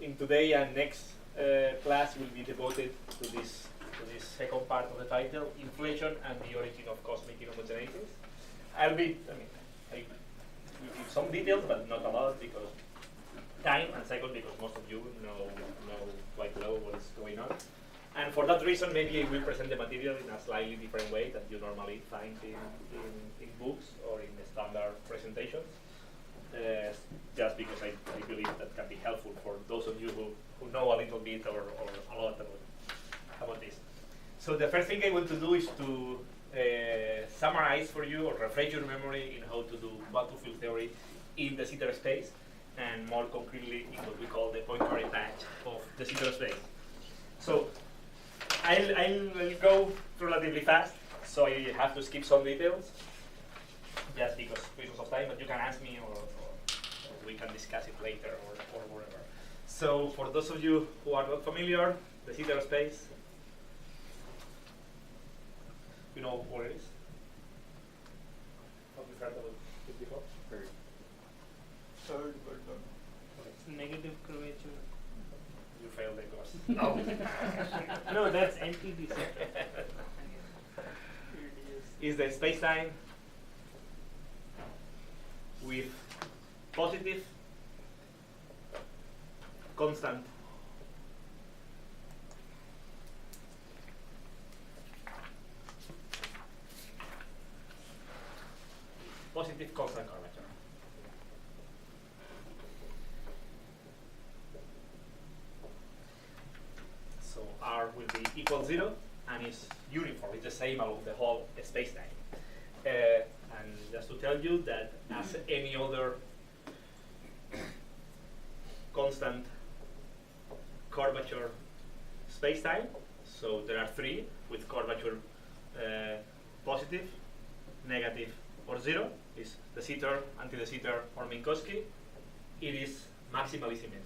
in today and next class will be devoted to this second part of the title, inflation and the origin of cosmic inhomogeneities. I will give some details, but not a lot because time, and second because most of you know quite well what is going on. And for that reason, maybe I will present the material in a slightly different way that you normally find in books or in standard presentations. Just because I believe that can be helpful for those of you who know a little bit or a lot about this. So the first thing I want to do is to summarize for you or refresh your memory in how to do quantum field theory in the zeta space, and more concretely in what we call the pointary patch of the zeta space. So I'll go relatively fast, so I have to skip some details just because reasons of time, but you can ask me or we can discuss it later or whatever. So for those of you who are not familiar, the zeta space, you know what it is? Have you heard about it before? Heard, but done. It's negative curvature. You failed the course. No. No, that's NTD. Is the spacetime with positive constant curvature. So R will be equal 0 and is uniform. It's the same along the whole spacetime. And just to tell you that as any other constant curvature spacetime, so there are 3 with curvature positive, negative, or 0, is de Sitter, anti-de Sitter, or Minkowski. It is maximally symmetric.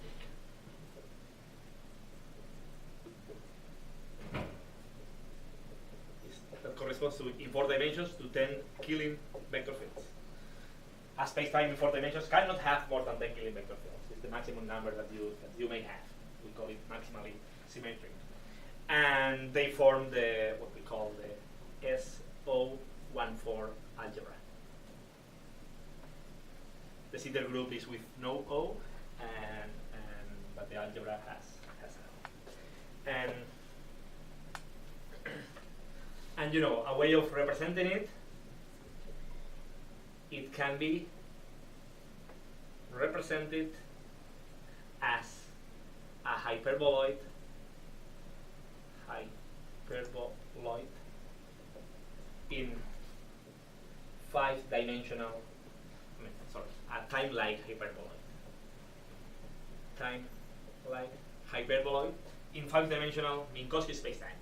That corresponds to, in 4 dimensions, to 10 Killing vector fields. A spacetime in 4 dimensions cannot have more than 10 Killing vector fields. It's the maximum number that you may have. We call it maximally symmetric. And they form what we call the SO14 algebra. The Sitter group is with no O, but the algebra has an O. And you know, a way of representing it can be represented as a hyperboloid in 5-dimensional, a time-like hyperboloid in 5-dimensional Minkowski spacetime.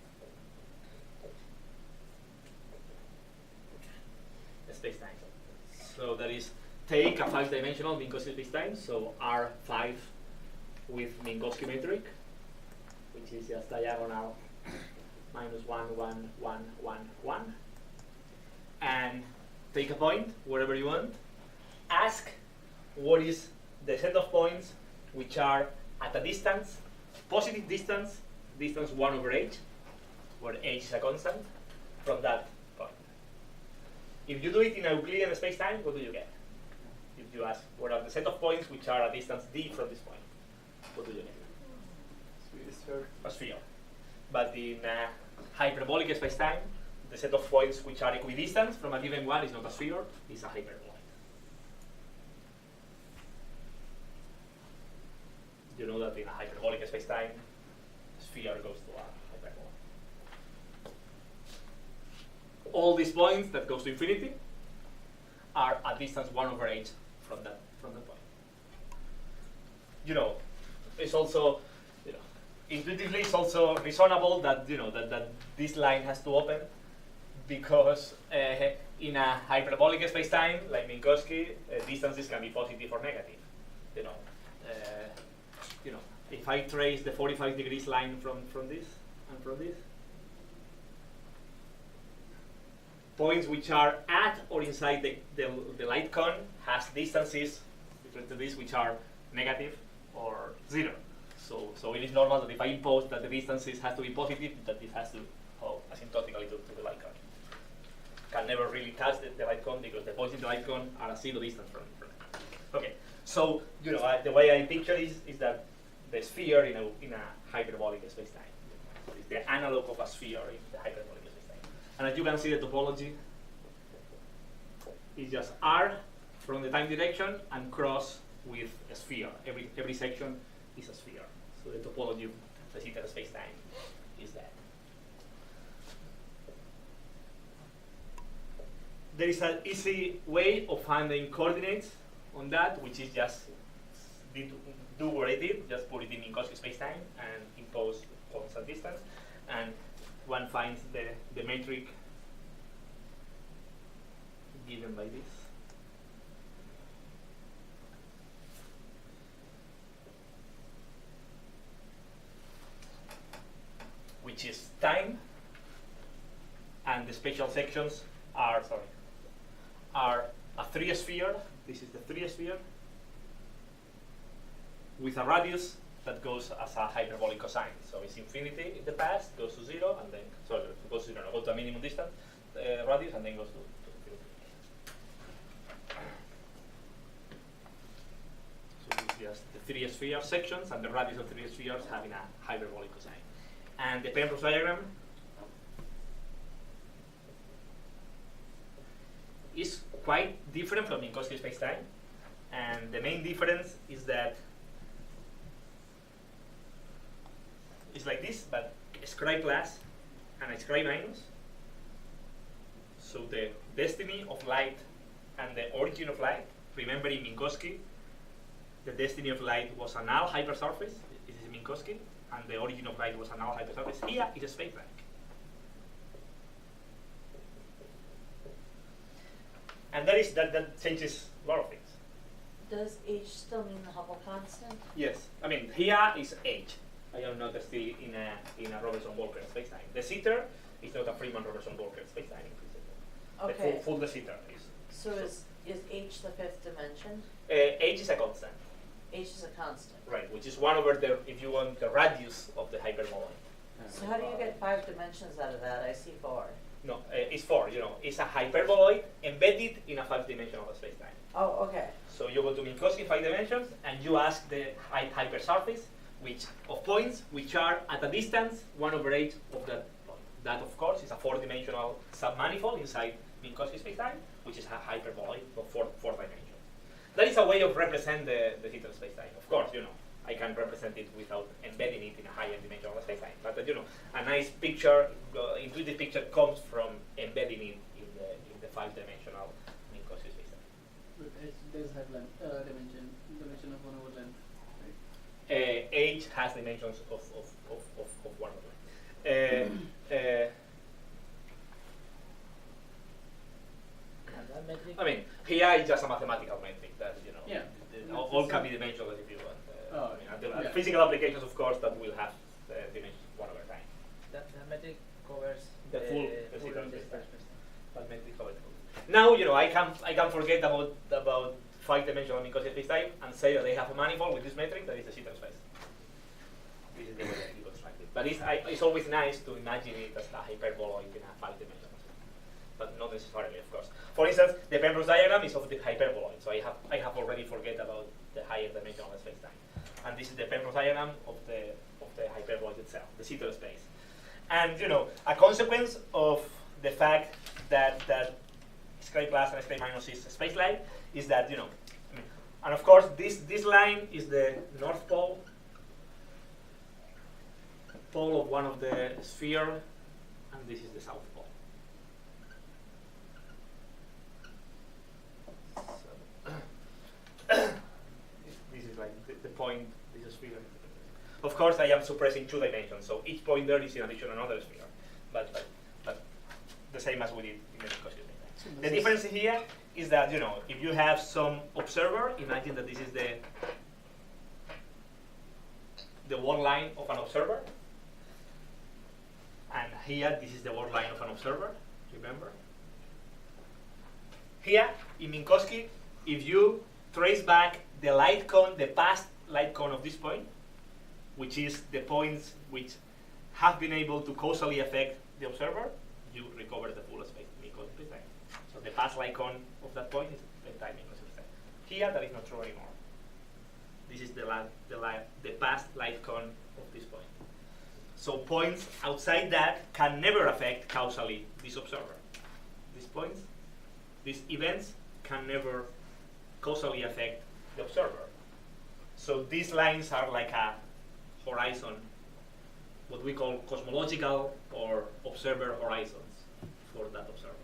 So that is, take a 5-dimensional Minkowski spacetime, so R5 with Minkowski metric, which is just diagonal minus 1, 1, 1, 1, 1, and take a point wherever you want. Ask what is the set of points which are at a distance, positive distance 1 over h, where h is a constant, from that point. If you do it in a Euclidean spacetime, what do you get? If you ask what are the set of points which are a distance d from this point, what do you get? A sphere. But in a hyperbolic spacetime, the set of points which are equidistant from a given one is not a sphere, it's a hyperboloid. You know that in a hyperbolic spacetime, the sphere goes to a hyperbola. All these points that goes to infinity are at distance 1 over h from that point. You know, it's also, you know, intuitively it's also reasonable that that this line has to open, because in a hyperbolic spacetime like Minkowski, distances can be positive or negative. If I trace the 45 degrees line from this and from this, points which are at or inside the light cone has distances between this which are negative or 0. So it is normal that if I impose that the distances has to be positive, that this has to go asymptotically to the light cone. Can never really touch the light cone because the points in the light cone are a zero distance from it. Okay, so the way I picture is that the sphere in a hyperbolic spacetime. So it's the analog of a sphere in the hyperbolic spacetime. And as you can see, the topology is just R from the time direction and cross with a sphere. Every section is a sphere. So the topology of the zeta spacetime is that. There is an easy way of finding coordinates on that, which is just do what I did, just put it in Minkowski spacetime and impose constant distance, and one finds the metric given by this. Which is time, and the spatial sections are a three sphere. This is the three sphere with a radius that goes as a hyperbolic cosine. So it's infinity in the past, goes to zero, and then goes to zero, go to a minimum distance radius, and then goes to infinity. So it's just the three sphere sections and the radius of three spheres having a hyperbolic cosine. And the Penrose diagram is quite different from Minkowski spacetime, and the main difference is that it's like this, but scribe plus and scribe minus. So the destiny of light and the origin of light. Remember, in Minkowski, the destiny of light was a null hypersurface. This is Minkowski, and the origin of light was a null hypersurface. Here is a space blank. And that changes a lot of things. Does H still mean the Hubble constant? Yes. I mean, here is H. I don't know that's in a Robertson-Walker spacetime. De Sitter is not a Freeman-Robertson-Walker spacetime in principle. Okay. The full De Sitter is. So is H the fifth dimension? H is a constant. H is a constant. Right, which is 1 over the, if you want, the radius of the hyperboloid. So how do you get 5 dimensions out of that? I see 4. No, it's 4. It's a hyperboloid embedded in a 5-dimensional spacetime. Oh, okay. So you go to Minkowski 5 dimensions, and you ask the hypersurface of points which are at a distance 1 over h of that point. That, of course, is a 4-dimensional submanifold inside Minkowski spacetime, which is a hyperboloid of 4 dimensions. That is a way of represent the zeta spacetime. Of course, I can represent it without embedding it in a higher dimensional spacetime. But a nice picture, intuitive picture, comes from embedding it in the 5-dimensional Minkowski spacetime. But H does have dimension of 1 over length, right? H has dimensions of 1 over length. I mean, here is just a mathematical metric that all can be dimensionless if you want. The physical applications, of course, that will have dimensions 1 over time. That metric covers The full full space. That metric covers the full. Now I can forget about 5-dimensional Minkowski spacetime and say that they have a manifold with this metric that is the zeta space. This is the way that you construct it. But it's always nice to imagine it as a hyperboloid in a 5-dimensional space. But not necessarily, of course. For instance, the Penrose diagram is of the hyperboloid, so I have already forget about the higher dimensional spacetime. And this is the Penrose diagram of the hyperboloid itself, the zeta space. And a consequence of the fact that scribe plus and scribe minus is space line is that and of course this line is the north pole of one of the sphere, and this is the south pole. This is like the point, this is sphere. Of course, I am suppressing 2 dimensions, so each point there is in addition to another sphere, but the same as we did in the Minkowski spacetime. The difference here is that if you have some observer, imagine that this is the word line of an observer, and here this is the word line of an observer. Remember? Here in Minkowski, if you trace back the light cone, the past light cone of this point, which is the points which have been able to causally affect the observer, you recover the full space equal to spacetime. So the past icon of that point is the time equals spacetime. Here, that is not true anymore. This is the past light cone of this point. So points outside that can never affect causally this observer. These points, these events can never causally affect the observer. So these lines are like a horizon, what we call cosmological or observer horizons for that observer.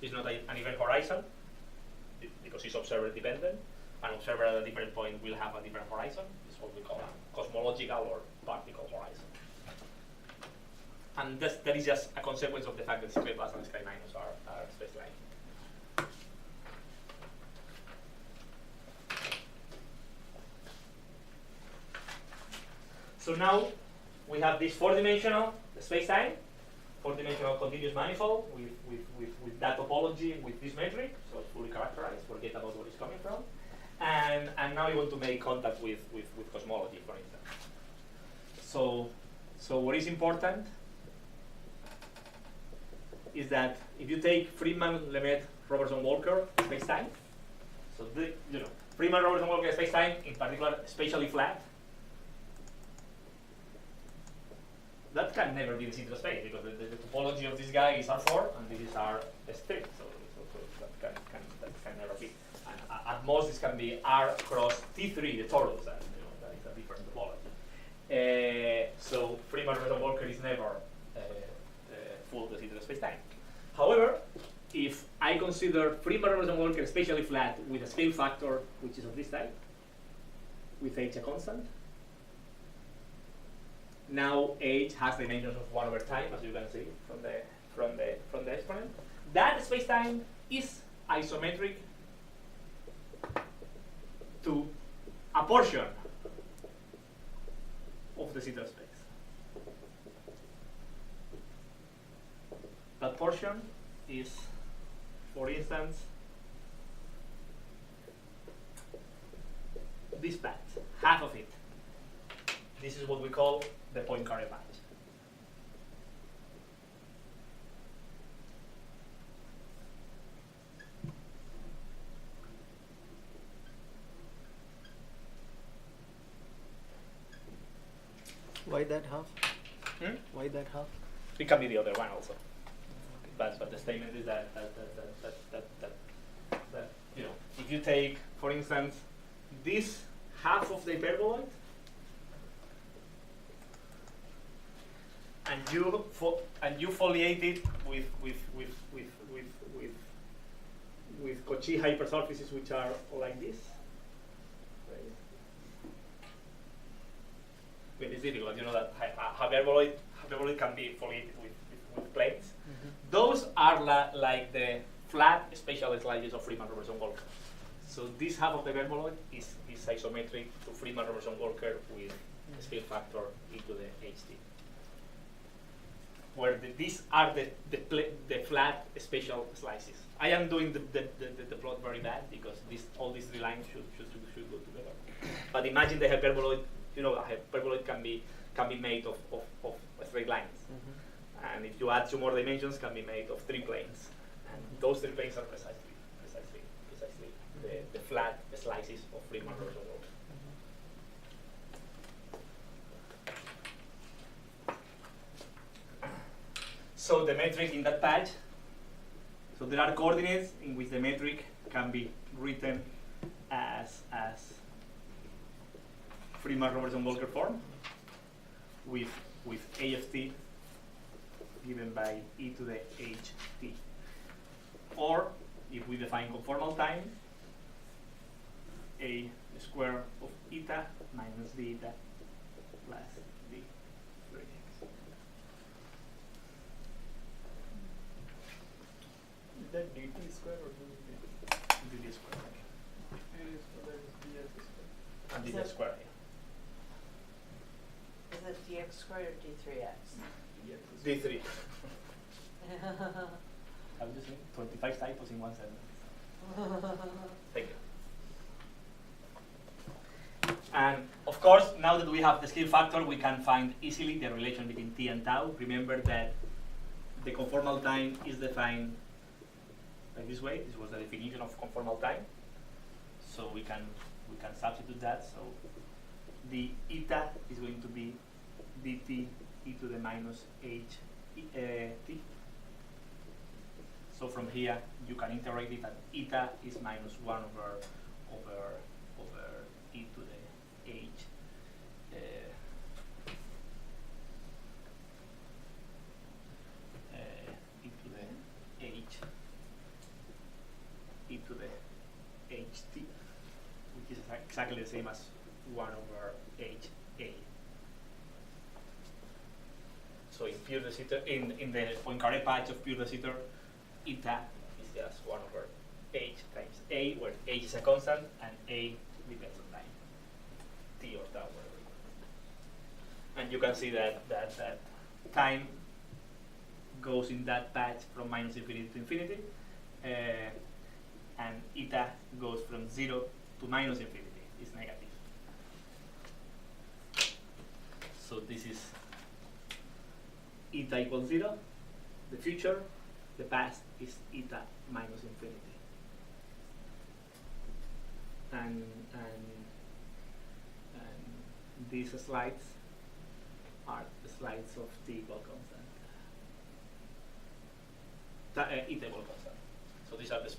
It's not an event horizon because it's observer dependent. An observer at a different point will have a different horizon. It's what we call a cosmological or particle horizon. And that is just a consequence of the fact that Sky plus and Sky minus are space-like. So now we have this four-dimensional space-time, four-dimensional continuous manifold with that topology, with this metric, so it's fully characterized, forget about where it's coming from. And now you want to make contact with cosmology, for instance. So what is important is that if you take Friedman, Lemaitre, Robertson, Walker space-time, so Friedman, Robertson, Walker space-time, in particular, spatially flat, that can never be the central space because the topology of this guy is R4 and this is R3, so that can never be. And at most, this can be R cross T3, the torus, and that is a different topology. So Friedman, Robertson, Walker is never full de Sitter space-time. However, if I consider Friedman, Robertson, Walker spatially flat with a scale factor which is of this type, with h a constant, now h has dimensions of 1 over time, as you can see from the exponent. That space-time is isometric to a portion of the Sitter space. That portion is, for instance, this patch, half of it. This is what we call the Poincaré patch. Why that half? Hmm? Why that half? It can be the other one also. But the statement is that if you take, for instance, this half of the hyperboloid and you foliate it with Cauchy hypersurfaces which are like this. Right? I mean, it's difficult. You know that hyperboloid can be foliated with planes. Mm-hmm. Those are like the flat spatial slices of Friedman, Robertson, Walker. So this half of the hyperboloid is isometric to Friedman, Robertson, Walker with a scale factor into the HT. Where these are the flat spatial slices. I am doing the plot very bad because all these three lines should go together. But imagine the hyperboloid. You know, a hyperboloid can be made of straight lines. Mm-hmm. And if you add 2 more dimensions, can be made of 3 planes. And those 3 planes are precisely the flat slices of Friedman, Robertson, Walker. So the metric in that patch, so there are coordinates in which the metric can be written as Friedman, Robertson, Walker form with a of t given by e to the ht. Or if we define conformal time, a square of eta minus d eta plus d 3x. Is that dt square or dt? dt square. That is dx square. And Is dt that- square. Is it dx squared or d3x? D3. I'm just saying 25 typos in one sentence. Thank you. And of course, now that we have the scale factor, we can find easily the relation between t and tau. Remember that the conformal time is defined like this way. This was the definition of conformal time. So we can substitute that. So the eta is going to be dt e to the minus h t. So from here you can integrate it, and eta is minus 1 over e to the h e to the h e to the ht, which is exactly the same as 1 over h a. So in pure de Sitter, in the Poincaré patch of pure de Sitter, eta is just 1 over h times a, where h is a constant and a depends on time, t or tau, whatever. And you can see that time goes in that patch from minus infinity to infinity, and eta goes from 0 to minus infinity. It's negative. So this is eta equals 0. The future, the past is eta minus infinity. And these slides are the slides of t equal constant. Eta equal constant. So these are the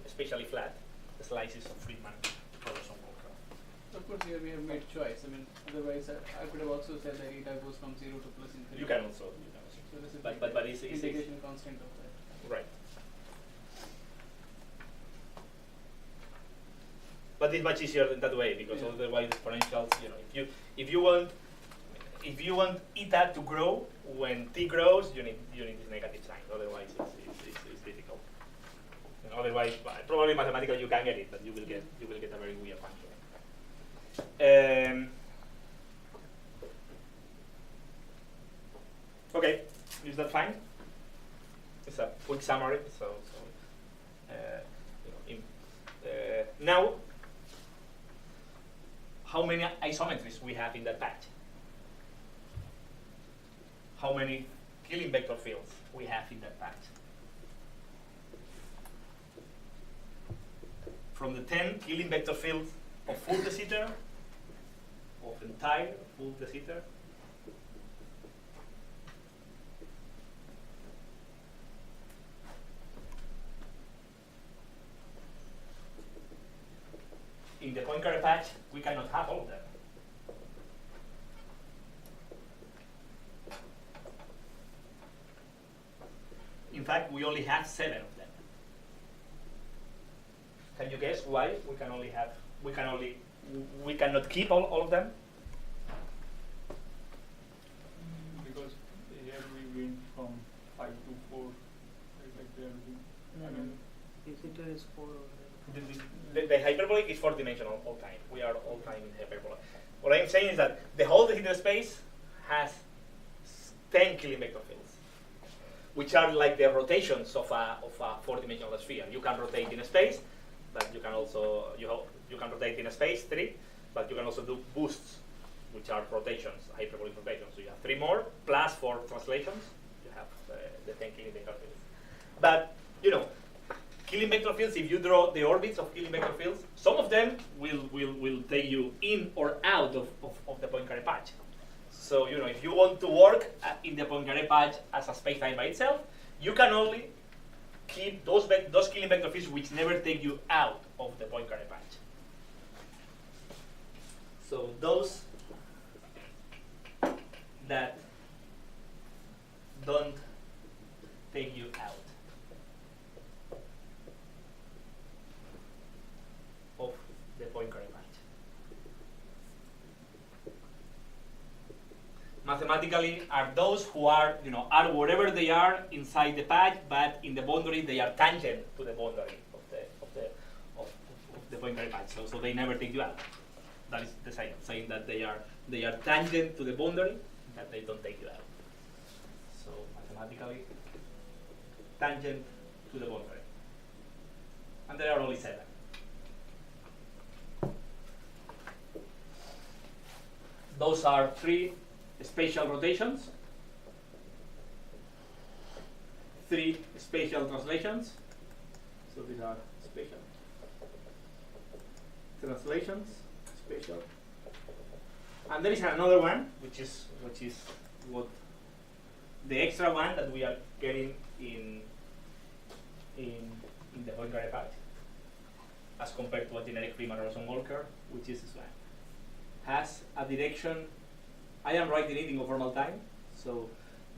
spatially flat slices of Friedman-Robertson-Walker. Of course, here we have made choice. I mean, otherwise I could have also said that eta goes from 0 to plus infinity. You can also. So this is But it's integration constant of that. right. But it's much easier than that way, because Yeah. otherwise exponentials, if you want eta to grow, when t grows, you need this negative sign. Otherwise, it's difficult. And otherwise, probably mathematically you can get it, but you will get a very weird function. Okay, is that fine? It's a quick summary. So now, how many isometries we have in that patch? How many Killing vector fields we have in that patch? From the 10 Killing vector fields of full de Sitter, of entire full de Sitter, in the Poincaré patch, we cannot have all of them. In fact, we only have 7 of them. Can you guess why we cannot keep all of them? Because here we went from 5 to 4, like they are doing. I mean, Visitor is 4 already. The hyperbolic is 4-dimensional all time. We are all time in hyperbola. What I'm saying is that the whole de Sitter space has 10 Killing vector fields, which are like the rotations of a 4-dimensional sphere. You can rotate in space, but you can also you can rotate in space 3, but you can also do boosts, which are rotations, hyperbolic rotations. So you have 3 more plus 4 translations. You have the 10 Killing vector fields. But Killing vector fields, if you draw the orbits of Killing vector fields, some of them will take you in or out of the Poincaré patch. So, if you want to work in the Poincaré patch as a spacetime by itself, you can only keep those Killing vector fields which never take you out of the Poincaré patch. So those that don't take you out of the Poincaré patch. Mathematically, are those who are wherever they are inside the patch, but in the boundary they are tangent to the boundary of the Poincaré patch. So they never take you out. That is the saying that they are tangent to the boundary, that they don't take you out. So mathematically, tangent to the boundary, and there are only 7. Those are 3 spatial rotations, 3 spatial translations. So these are spatial translations, spatial. And there is another one, which is what the extra one that we are getting in the Poincare effect, as compared to a generic Freeman-Rosen-Walker, which is this one. Has a direction. I am writing it in conformal time, so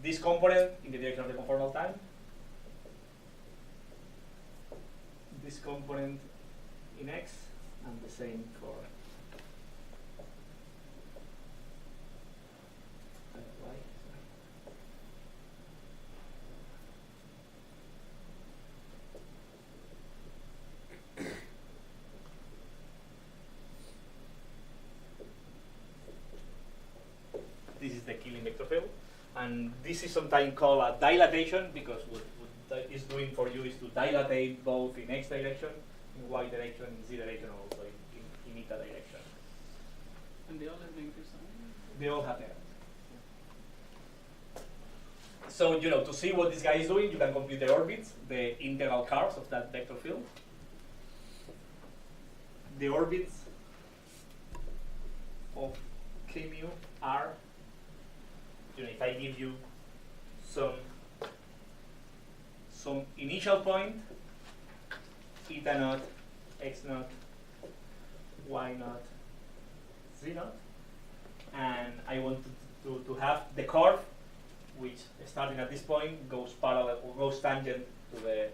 this component in the direction of the conformal time, this component in x, and the same for y. This is the Killing vector field, and this is sometimes called a dilatation, because what that is doing for you is to dilatate both in x direction, in y direction, in z direction, and also in eta direction. And they all have negative sign? They all have that. So, to see what this guy is doing, you can compute the orbits, the integral curves of that vector field. The orbits of k mu are, if I give you some initial point, eta naught, x naught, y naught, z naught, and I want to have the curve, which starting at this point goes parallel or goes tangent to the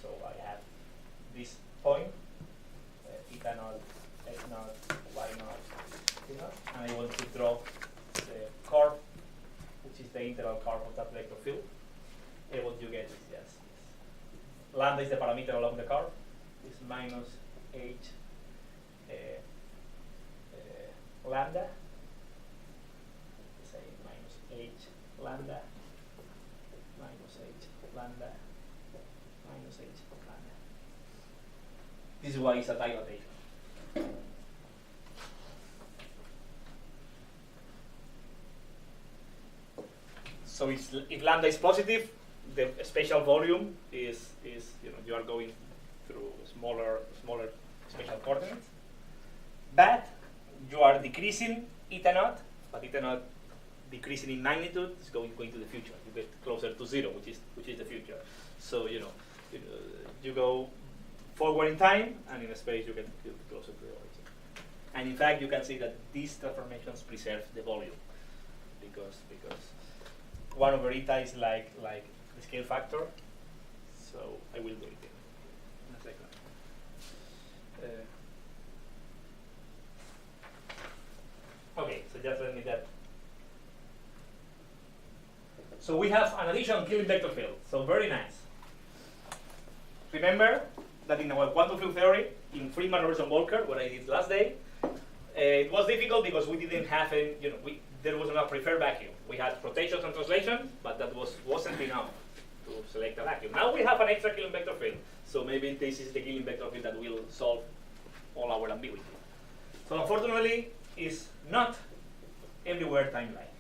so I have this point, eta naught, x naught, y naught, z naught, and I want to draw the curve, which is the integral curve of that vector field. And what you get is just lambda is the parameter along the curve, is minus h lambda, say minus h lambda, minus h lambda, minus h lambda. This is why it's a dilatation. So if lambda is positive, the spatial volume is you are going through smaller spatial coordinates. But you are decreasing eta naught, but eta naught decreasing in magnitude is going to the future. You get closer to 0, which is the future. So you go forward in time, and in space you get closer to the origin. And in fact, you can see that these transformations preserve the volume, because 1 over eta is like the scale factor. So I will do it in a second. Okay, so just let me that. So we have an additional Killing vector field. So very nice. Remember that in our quantum field theory, in Freeman-Rosen-Walker, what I did last day, it was difficult because we didn't have there was not a preferred vacuum. We had rotations and translations, but that wasn't enough to select a vacuum. Now we have an extra Killing vector field. So maybe this is the Killing vector field that will solve all our ambiguity. So unfortunately, it's not everywhere time-like.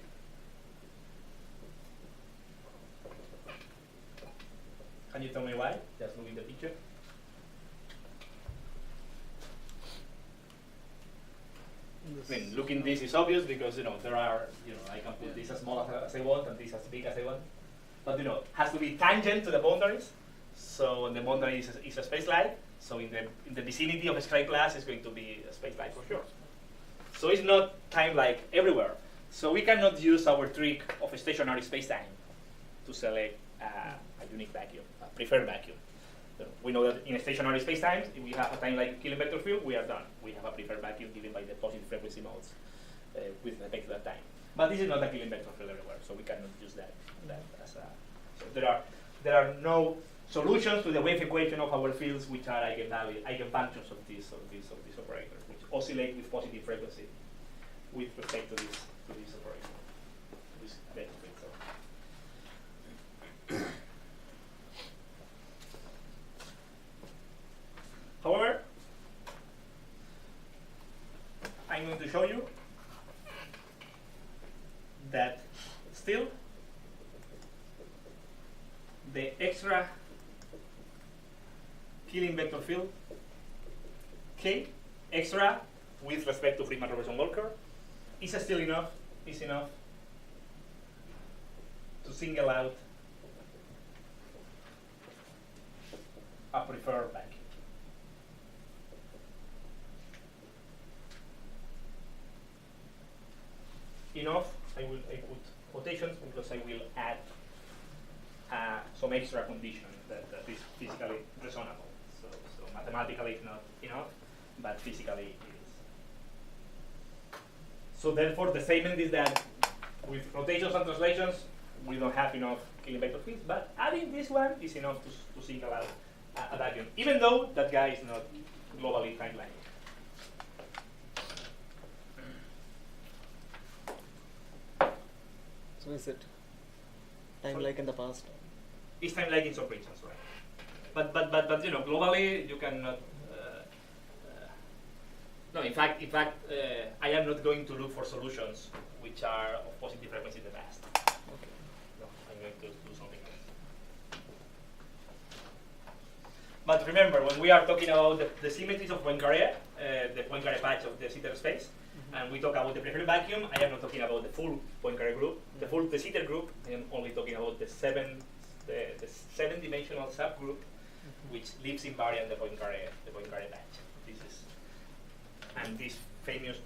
Can you tell me why? Just look in the picture. I mean, looking this is obvious because there are I can put this as small as I want and this as big as I want, but has to be tangent to the boundaries. So the boundary is a space-like. So in the vicinity of a Schrage class is going to be a space-like for sure. So it's not time-like everywhere. So we cannot use our trick of a stationary space-time to select a unique vacuum, a preferred vacuum. So we know that in a stationary space-times, if we have a time-like Killing vector field, we are done. We have a preferred vacuum given by the positive frequency modes with respect to that time. But this is not a Killing vector field everywhere, so we cannot use that as a. So there are no solutions to the wave equation of our fields, which are eigenfunctions of these operators, which oscillate with positive frequency with respect to this operation, this vector field. However, I'm going to show you that still the extra killing vector field K extra with respect to Freeman-Robertson-Walker is still enough, is enough to single out a preferred vacuum. Enough, I put quotations because I will add some extra condition that is physically reasonable. So mathematically it's not enough, but physically it is. So therefore the statement is that with rotations and translations we don't have enough killing vector fields, but adding this one is enough to single out a vacuum, even though that guy is not globally time-like. So is it time-like in the past? It's time-like in some regions, right? But you know, globally you cannot. No, in fact, I am not going to look for solutions which are of positive frequency in the past. Okay. No, I'm going to do something else. But remember, when we are talking about the symmetries of Poincaré, the Poincaré patch of the Sitter space, and we talk about the preferred vacuum, I am not talking about the full Poincaré group. The full de Sitter group, I am only talking about the seven-dimensional subgroup which lives invariant the Poincaré patch. This is, and this famous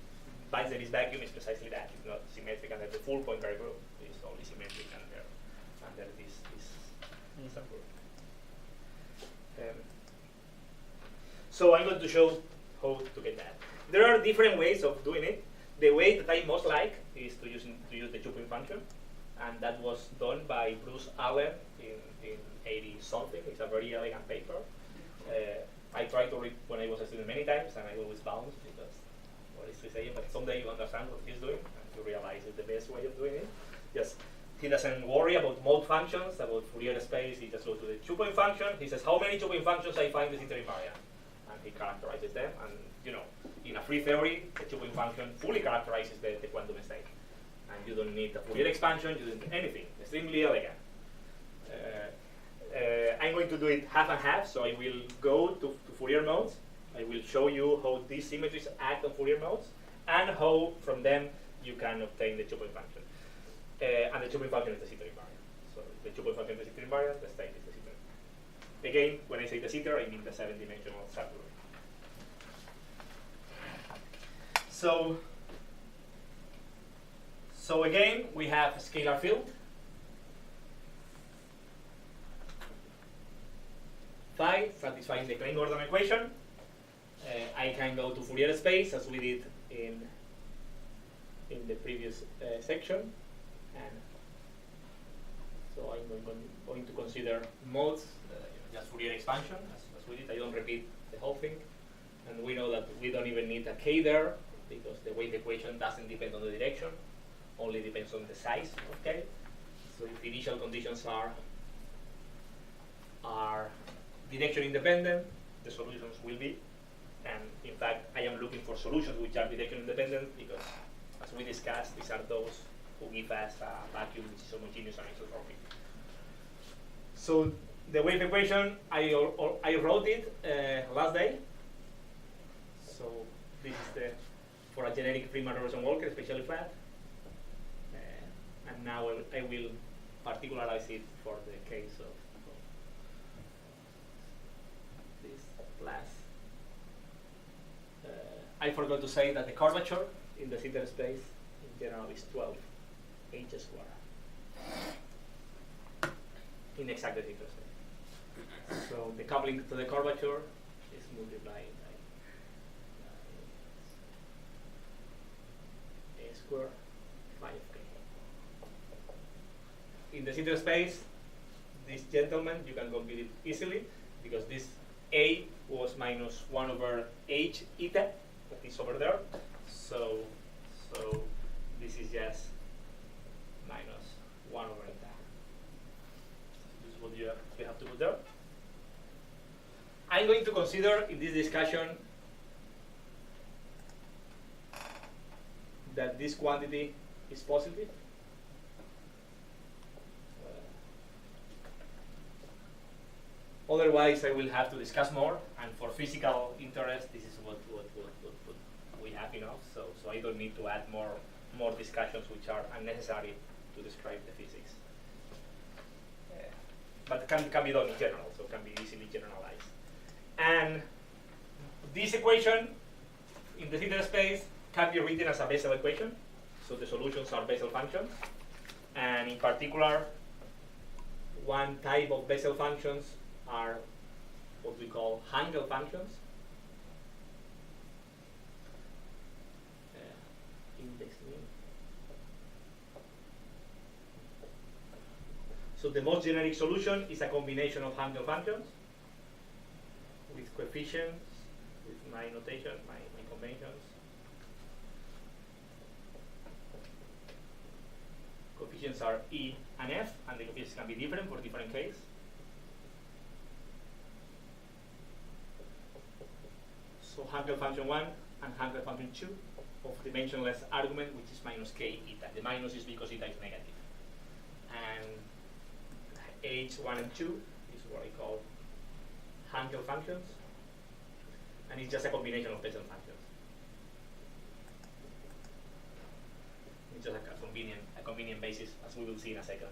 Weiss-Davis vacuum is precisely that. It's not symmetric under the full Poincaré group. It's only symmetric under this subgroup. So I'm going to show how to get that. There are different ways of doing it. The way that I most like is to use the two-point function, and that was done by Bruce Allen in 80-something. It's a very elegant paper. I tried to read when I was a student many times, and I always bounce because what is he saying? But someday you understand what he's doing, and you realize it's the best way of doing it. Just he doesn't worry about mode functions, about Fourier space. He just goes to the two-point function. He says how many two-point functions I find the Sitter invariant, and he characterizes them. And you know, in a free theory, the two-point function fully characterizes the quantum state, and you don't need a Fourier expansion. You don't need anything. Extremely elegant. I'm going to do it half and half, so I will go to Fourier modes. I will show you how these symmetries act on Fourier modes, and how from them you can obtain the two-point function. And the two-point function is the Sitter invariant. So the two-point function is the Sitter invariant, the state is the Sitter. Again, when I say the Sitter, I mean the seven-dimensional subgroup. So again, we have a scalar field. Phi satisfying the Klein-Gordon equation. I can go to Fourier space as we did in the previous section, and so I'm going to consider modes, just Fourier expansion as we did. I don't repeat the whole thing, and we know that we don't even need a k there because the wave equation doesn't depend on the direction, only depends on the size of k. So if the initial conditions are direction independent, the solutions will be. And in fact, I am looking for solutions which are direction independent because, as we discussed, these are those who give us a vacuum which is homogeneous and isotropic. So the wave equation, I wrote it last day. So this is for a generic Freeman-Robertson-Walker, especially flat. And now I will particularize it for the case of this class. I forgot to say that the curvature in the Sitter space in general is 12 h squared in exact Sitter space. So the coupling to the curvature is multiplied by a squared 5k. In the Sitter space, this gentleman, you can compute it easily because this A was minus 1 over h eta, that is over there. So this is just minus 1 over eta. This is what you have to put there. I'm going to consider in this discussion that this quantity is positive. Otherwise, I will have to discuss more, and for physical interest, this is what we have enough. So I don't need to add more discussions which are unnecessary to describe the physics. But can be done in general, so can be easily generalized. And this equation in the theta space can be written as a Bessel equation. So the solutions are Bessel functions, and in particular, one type of Bessel functions are what we call Hankel functions. Index mean. So the most generic solution is a combination of Hankel functions with coefficients, with my notation, my conventions. Coefficients are E and F, and the coefficients can be different for different cases. So Hankel function 1 and Hankel function 2 of dimensionless argument, which is minus k eta. The minus is because eta is negative. And H1 and 2 is what I call Hankel functions, and it's just a combination of Bessel functions. It's just a convenient basis, as we will see in a second.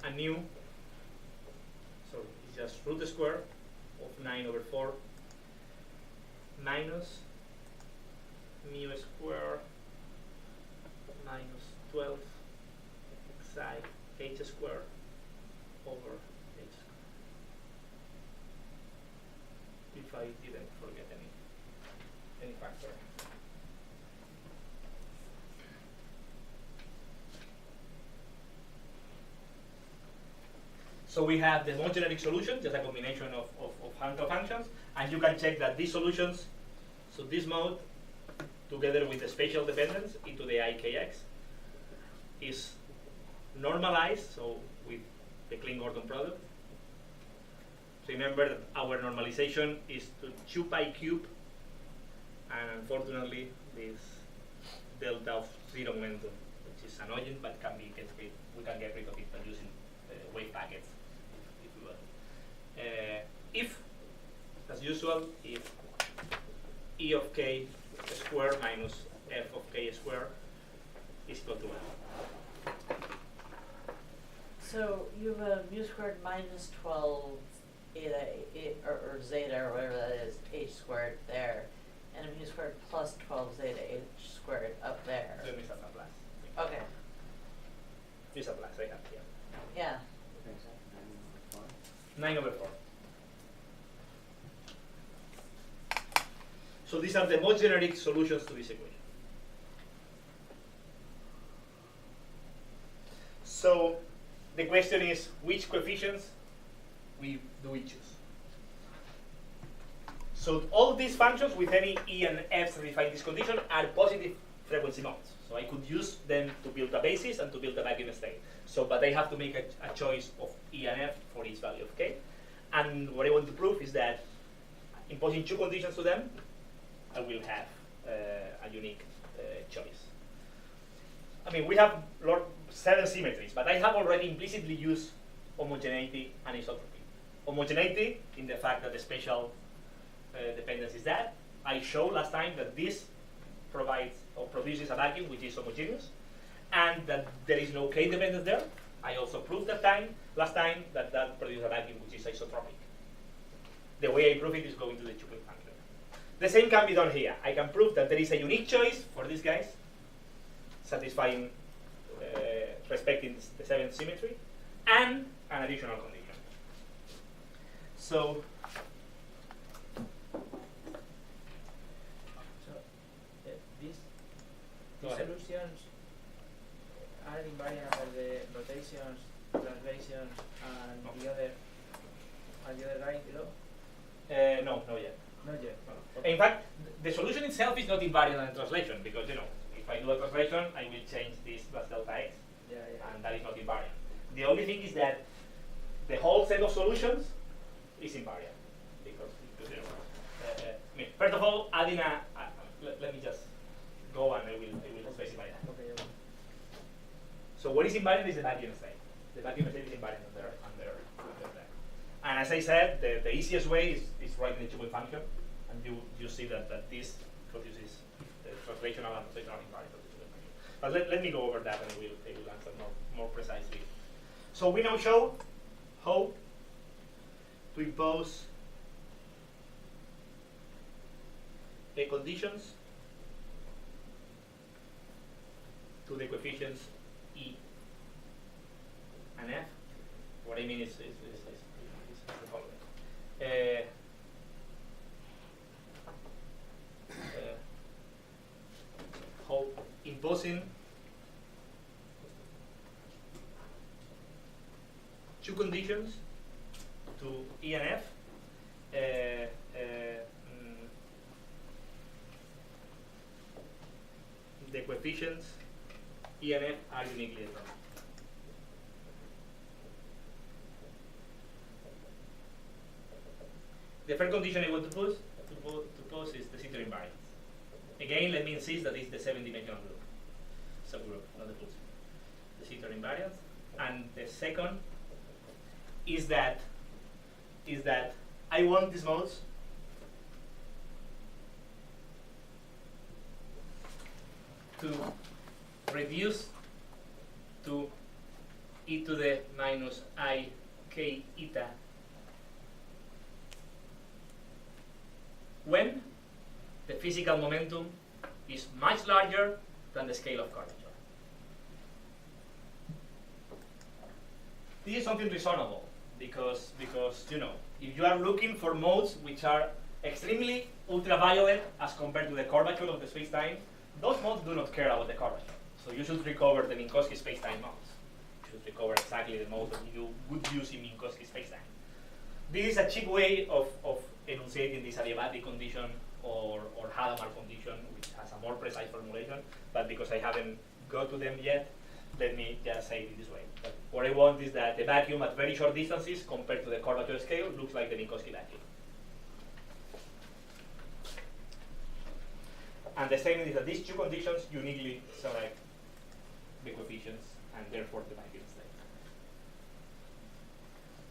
A new, so it's just root square of 9 over 4 minus mu square minus 12 psi h square over h square. If I didn't forget any factor. So we have the most generic solution, just a combination of Hankel functions, and you can check that these solutions, so this mode, together with the spatial dependence into the IKX, is normalized, so with the Klein-Gordon product. Remember that our normalization is to 2 pi cube, and unfortunately this delta of zero momentum, which is annoying, but can be we can get rid of it by using wave packets, if we will. If, as usual, if E of k square minus f of k square is equal to 1. So you have a mu squared minus 12 eta, or zeta, or whatever that is, h squared there, and a mu squared plus 12 zeta h squared up there. Let me start a plus. Okay. This is a plus I have here. Yeah. 9 over 4. So these are the most generic solutions to this equation. So the question is, which coefficients do we choose? So all these functions with any E and F that define this condition are positive frequency modes. So I could use them to build a basis and to build a vacuum state. So, but I have to make a choice of E and F for each value of k. And what I want to prove is that imposing two conditions to them, I will have a unique choice. I mean, we have 7 symmetries, but I have already implicitly used homogeneity and isotropy. Homogeneity in the fact that the spatial dependence is that. I showed last time that this provides or produces a vacuum which is homogeneous, and that there is no k dependence there. I also proved last time that produces a vacuum which is isotropic. The way I prove it is going to the Chukwu function. The same can be done here. I can prove that there is a unique choice for these guys, satisfying, respecting the 7th symmetry, and an additional condition. So these Go ahead. solutions are invariant by the rotations, translations, and No. the other line below? no, not yet. Not yet. No. In fact, the solution itself is not invariant on translation, because if I do a translation, I will change this plus delta x, Yeah, yeah. and that is not invariant. The only thing is that the whole set of solutions is invariant, because First of all, adding let me just go and I will specify that. Okay, okay. So what is invariant is the vacuum state. The vacuum state is invariant under that. And as I said, the easiest way is writing the two-point function, and you see that this produces the translational and rotational invariant of the two-point function. But let me go over that and I will answer more precisely. So we now show how to impose the conditions to the coefficients E and F. What I mean is the following. How imposing two conditions to E and F the coefficients E and F are uniquely determined. The first condition I want to pose is the Sitter invariance. Again, let me insist that it's the 7-dimensional group, subgroup, not the pulse. The Sitter invariance. And the second is that I want these modes to reduce to e to the minus I k eta when the physical momentum is much larger than the scale of curvature. This is something reasonable because you know, if you are looking for modes which are extremely ultraviolet as compared to the curvature of the space-time, those modes do not care about the curvature. So you should recover the Minkowski space-time modes. You should recover exactly the mode that you would use in Minkowski space-time. This is a cheap way of enunciating this adiabatic condition or Hadamard condition, which has a more precise formulation, but because I haven't got to them yet, let me just say it this way. But what I want is that the vacuum at very short distances compared to the curvature scale looks like the Minkowski vacuum. And the second is that these two conditions uniquely select the coefficients and therefore the vacuum state.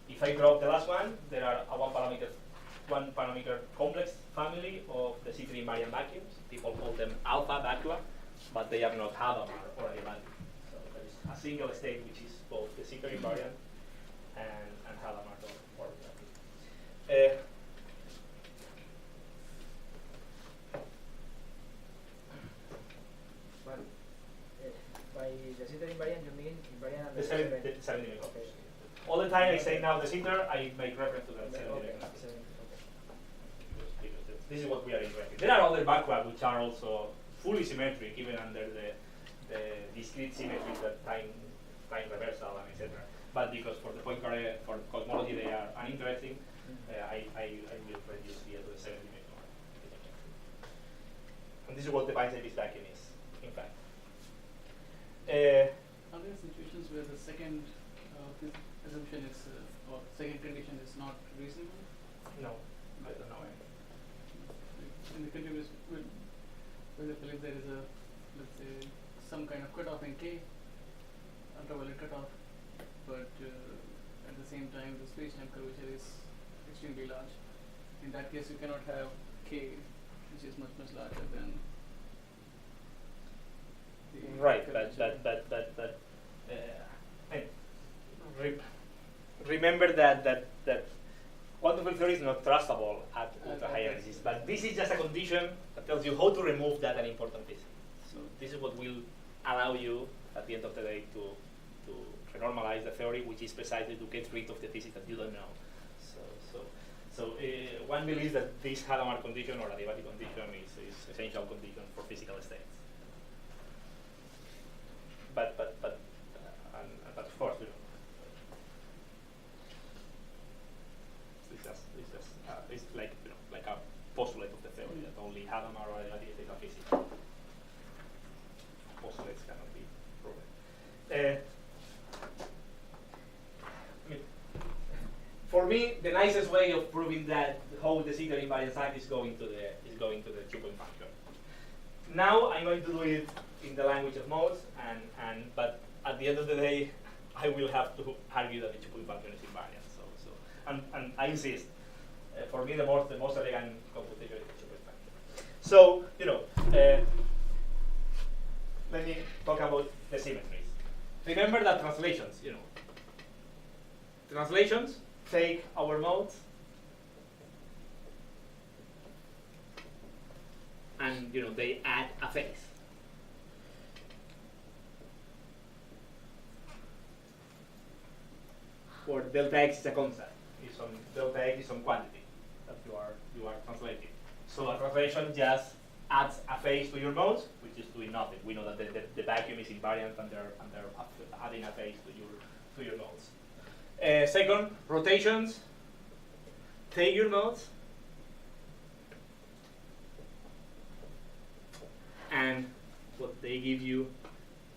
If I drop the last one, there are a one parameter complex family of the Sitter invariant vacuums. People call them alpha vacua, but they are not Hadamard or adiabatic. So there is a single state which is both the Sitter invariant and Hadamard or adiabatic. By the Sitter invariant, you mean invariant under The 7 dimensional. Okay. All the time I say now the Sitter, I make reference to that 7 Okay. dimensional. Because this is what we are interested in. There are other vacua which are also fully symmetric, even under the discrete symmetries that time reversal and etc. But because for the Poincare, for cosmology they are uninteresting, I will reduce here to the 7 dimensional. And this is what the Weinstein vacuum is, in fact. Are there situations where the second assumption is, or second condition is not reasonable? No, I don't know. In the continuous, for example, if there is a, let's say, some kind of cutoff in K, ultraviolet cutoff, but at the same time the space-time curvature is extremely large. In that case, you cannot have K, which is much larger than the Right, curvature. Remember that quantum field theory is not trustable at ultra high energies, but this is just a condition that tells you how to remove that unimportant piece. So this is what will allow you at the end of the day to renormalize the theory, which is precisely to get rid of the thesis that you don't know. So one believes that this Hadamard condition or adiabatic condition is essential condition for physical states. But of course, you know, it's like, you know, like a postulate of the theory that only Hadamard or adiabatic states are physical. Postulates cannot be proven. I mean, for me, the nicest way of proving that how the zeta invariant side is going to the 2-point function. Now I'm going to do it in the language of modes, but at the end of the day, I will have to argue that the 2-point function is invariant. And I insist. For me, the most elegant computation is the 2-point function. So let me talk about the symmetries. Remember that translations, translations take our modes and they add a phase. Or delta x is a constant. Delta x is some quantity that you are translating. So a translation just adds a phase to your modes, which is doing nothing. We know that the vacuum is invariant, and they're adding a phase to your modes. Second, rotations take your modes and what they give you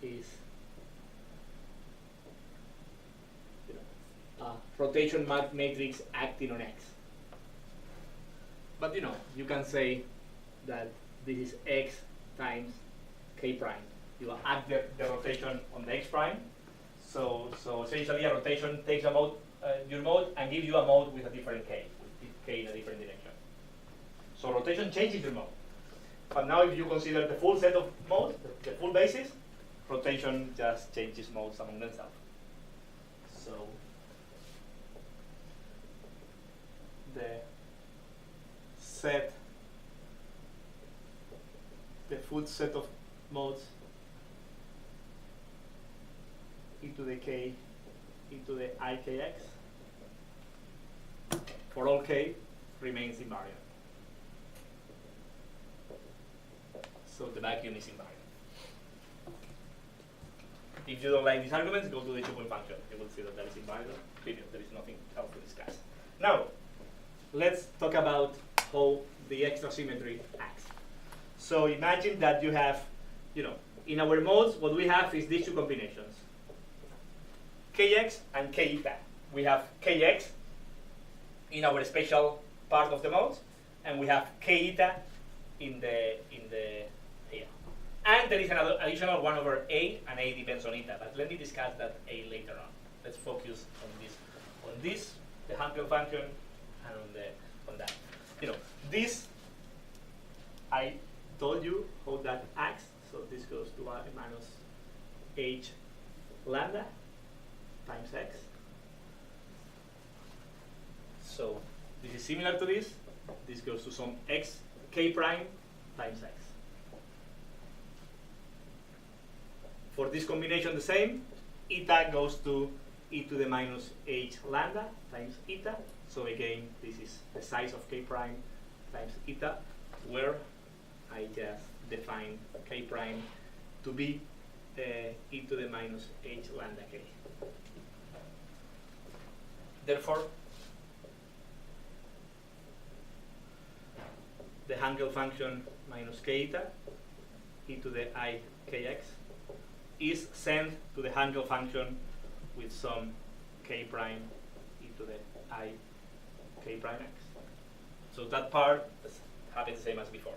is a rotation matrix acting on x. But you can say that this is x times k prime. You add the rotation on the x prime. So essentially a rotation takes a mode, your mode, and gives you a mode with a different k, with k in a different direction. So rotation changes your mode. But now if you consider the full set of modes, the full basis, rotation just changes modes among themselves. So the full set of modes e to the k e to the ikx for all k remains invariant. So the vacuum is invariant. If you don't like these arguments, go to the 2-point function. You will see that is invariant. Period. There is nothing else to discuss. Now, let's talk about how the extra symmetry acts. So imagine that you have, in our modes, what we have is these two combinations, kx and k eta. We have kx in our special part of the modes, and we have k eta in the here. And there is another additional 1 over a, and a depends on eta. But let me discuss that a later on. Let's focus on this, the Hankel function, and on that. This I told you how that acts. So this goes to I minus h lambda times x. So this is similar to this. This goes to some x k prime times x. For this combination, the same. Eta goes to e to the minus h lambda times eta. So again, this is the size of k prime times eta, where I just define k prime to be e to the minus h lambda k. Therefore, the Hankel function minus k eta e to the I kx is sent to the Hankel function with some k prime e to the I k prime x. So that part happens the same as before.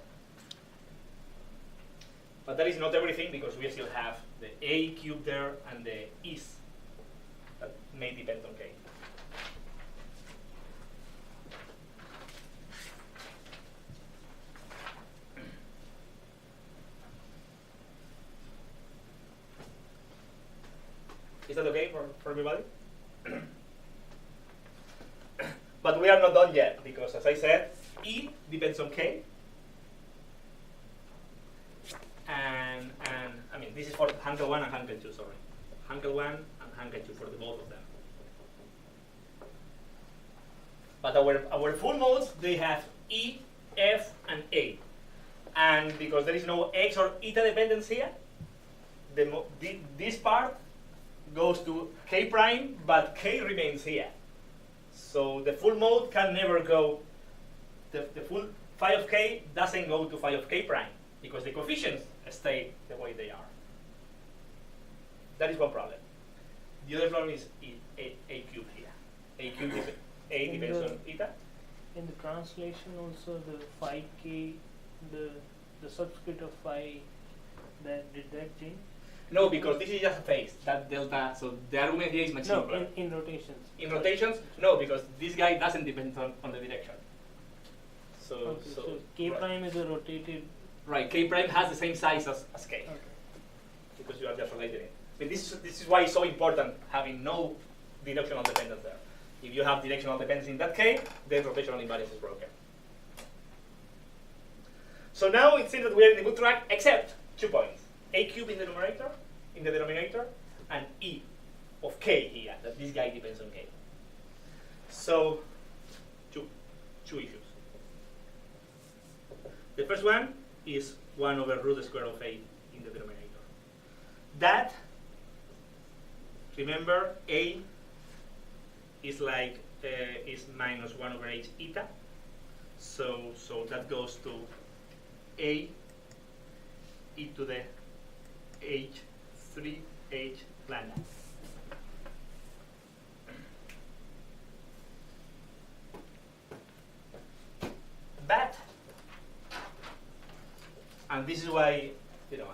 But that is not everything, because we still have the a cubed there and the is that may depend on k. Is that okay for everybody? But we are not done yet, because as I said, E depends on K. And I mean, this is for Hankel 1 and Hankel 2, sorry. Hankel 1 and Hankel 2 for the both of them. But our full modes, they have E, F, and A. And because there is no X or eta dependence here, this part goes to K prime, but K remains here. So the full mode can never go, the full phi of K doesn't go to phi of K prime, because the coefficients stay the way they are. That is one problem. The other problem is A cubed here. A cubed, A depends on eta. In the translation also the 5k, the subscript of 5, did that change? No, because this is just a phase, that delta, so the argument here is much No, simpler. in rotations. In rotations, no, because this guy doesn't depend on the direction. So, Okay, so k right. prime is a rotated. Right, k prime has the same size as k, Okay. because you are just relating it. But this is why it's so important having no directional dependence there. If you have directional dependence in that k, then rotational invariance is broken. So now it seems that we are in a good track, except 2 points. A cube in the denominator, and e of k here, that this guy depends on k. So, two issues. The first one is 1 over root square of a in the denominator. That, remember, a is like is minus 1 over h eta. So that goes to a e to the h 3h lambda. But, and this is why,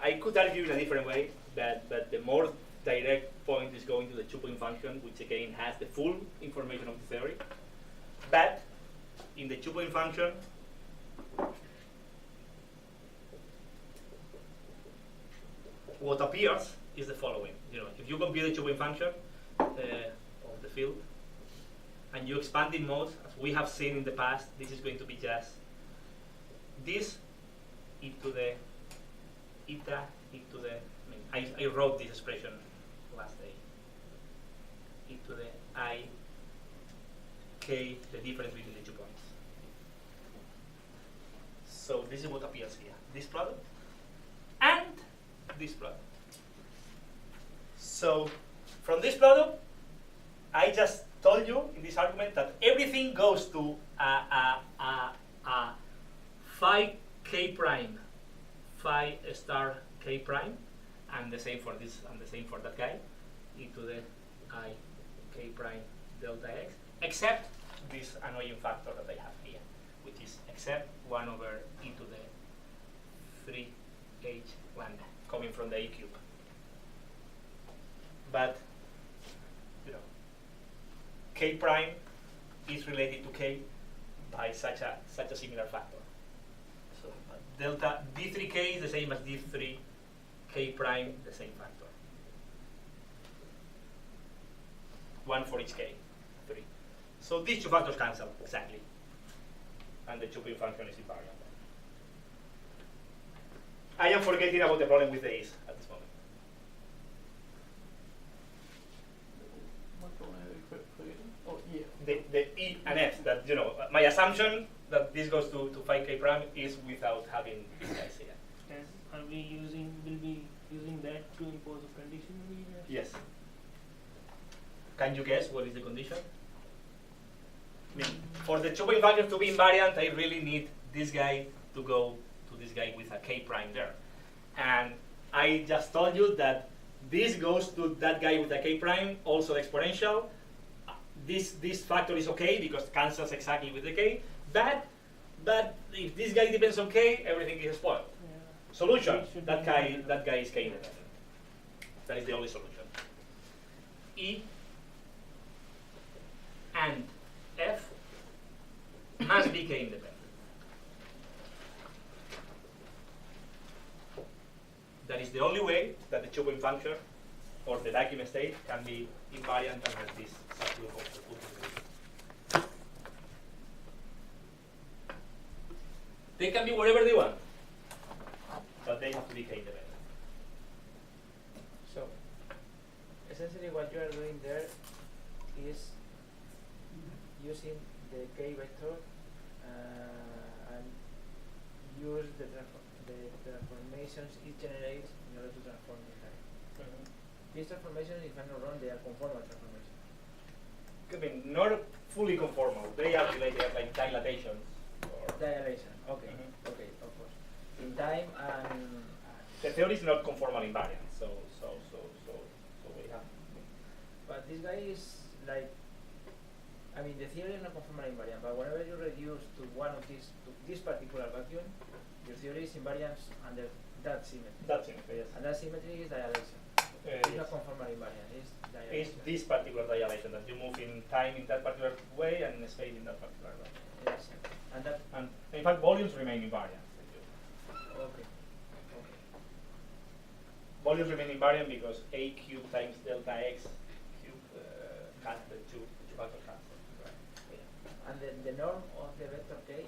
I could argue in a different way that the more direct point is going to the 2-point function, which again has the full information of the theory. But in the 2-point function, what appears is the following. If you compute the 2-point function of the field, and you expand in mode, as we have seen in the past, this is going to be just this e to the eta e to the, I wrote this expression last day, e to the I k, the difference between the 2 points. So this is what appears here, this product and this product. So from this product, I just told you in this argument that everything goes to phi k prime, phi star k prime, and the same for this and the same for that guy, e to the I k prime delta x, except this annoying factor that I have here, which is except 1 over e to the 3h lambda, coming from the a cube. But k prime is related to k by such a similar factor. So delta d3k is the same as d3 k prime, the same factor. 1 for each k, 3. So these two factors cancel exactly, and the 2-point function is invariant. I am forgetting about the problem with the a's at this moment. What one are you forgetting? Oh, yeah. The e and f, that, my assumption that this goes to phi k prime is without having these guys here. And will be using that to impose a condition over here? Yes. Can you guess what is the condition? For the 2-point function to be invariant, I really need this guy to go to this guy with a k prime there. And I just told you that this goes to that guy with a k prime, also exponential. This factor is okay because it cancels exactly with the k. But if this guy depends on k, everything is spoiled. Yeah. Solution: It should that be guy independent. is k independent. That is the only solution. E and f must be k independent. That is the only way that the 2-point function or the vacuum state can be invariant unless this subgroup of the full. They can be whatever they want, but they have to be k independent. So, essentially what you are doing there is using the k vector and use the transformations it generates in order to transform the time. These transformations, if I'm not wrong, they are conformal transformations. I mean, not fully conformal. They are related like dilatations. Or Dilation, okay, okay, of course. In time and the theory is not conformal invariant, so we have. but this guy is like I mean, the theory is not conformal invariant, but whenever you reduce to one of these, to this particular vacuum, your theory is invariant under that symmetry. That's it, yes. And that symmetry is dilation. It's Yes. not conformal invariant, it's dilation. It's this particular dilation that you move in time in that particular way and space in that particular way. Yes. And that, And in fact, volumes remain invariant. okay. Volumes remain invariant because a cubed times delta x cubed has the two factor has. And the norm of the vector k is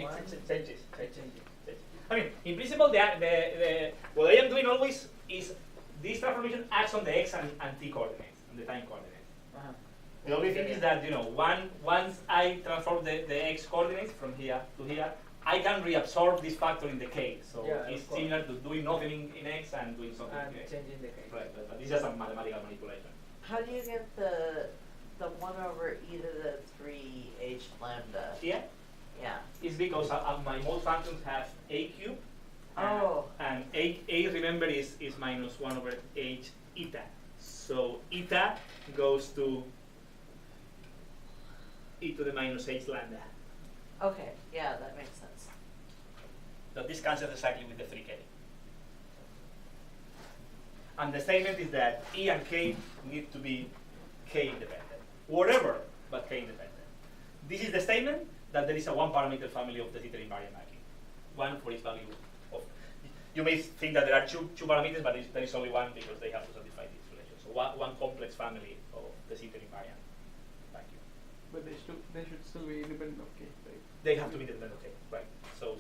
one. It changes. It changes. I mean, in principle, the what I am doing always is this transformation acts on the x and t coordinates, and the time coordinates. Uh-huh. The only thing is that, once I transform the x coordinates from here to here, I can reabsorb this factor in the k. So Yeah, it's of course. similar to doing nothing in x and doing something And in x. changing the k. Right, but it's just a mathematical manipulation. How do you get the 1 over e to the 3h lambda? Here, Yeah. it's because my mode functions have a cubed. Oh. And a remember is minus 1 over h eta. So eta goes to e to the minus h lambda. Okay, yeah, that makes sense. So this cancels exactly with the 3k. And the statement is that e and k need to be k independent. Whatever, but k independent. This is the statement that there is a one-parameter family of the zeta invariant vacuum. One for each value of. You may think that there are two parameters, but there is only one because they have to satisfy this relation. So one complex family of the zeta invariant vacuum. But they should still be independent of k, right? They have to be independent of k, right? So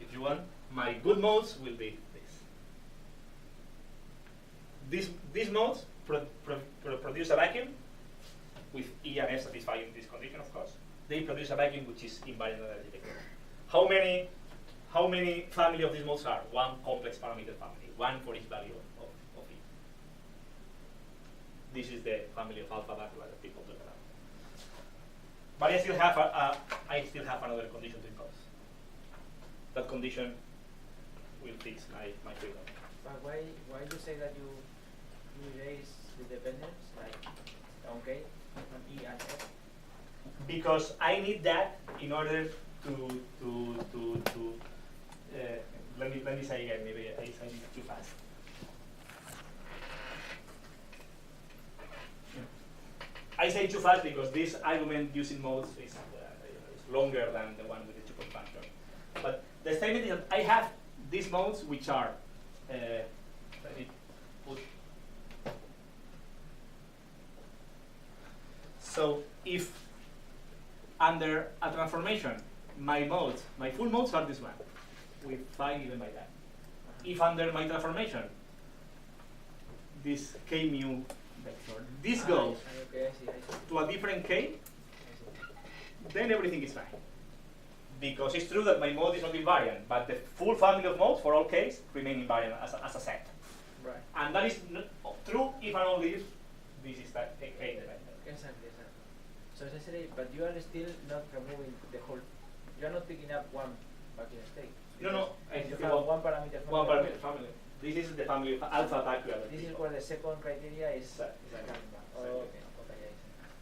if you want, my good modes will be this. These modes produce a vacuum with E and F satisfying this condition, of course. They produce a vacuum which is invariant under the vector. How many family of these modes are? One complex parameter family, one for each value of E. This is the family of alpha vacua that people talk about. But I still have another condition to impose. That condition will fix my freedom. But why you say that you erase the dependence, like on k, on e and f? Because I need that in order to let me say again, maybe I said it too fast. I say too fast because this argument using modes is longer than the one with the two-point function. But the statement is that I have these modes which are let me put. So if under a transformation my full modes are this one with phi given by that. If under my transformation this k mu vector, this goes Okay, I see. to a different k, then everything is fine. Because it's true that my mode is not invariant, but the full family of modes for all k's remain invariant as a set. Right. And that is true if and only if this is that k independent. Exactly. So essentially, but you are still not removing the whole. You are not picking up one vacuum state. No. You have one parameter family. One parameter family. This is the family of alpha vacua. This is where the second criteria is Exactly. coming back. Exactly. Oh, okay.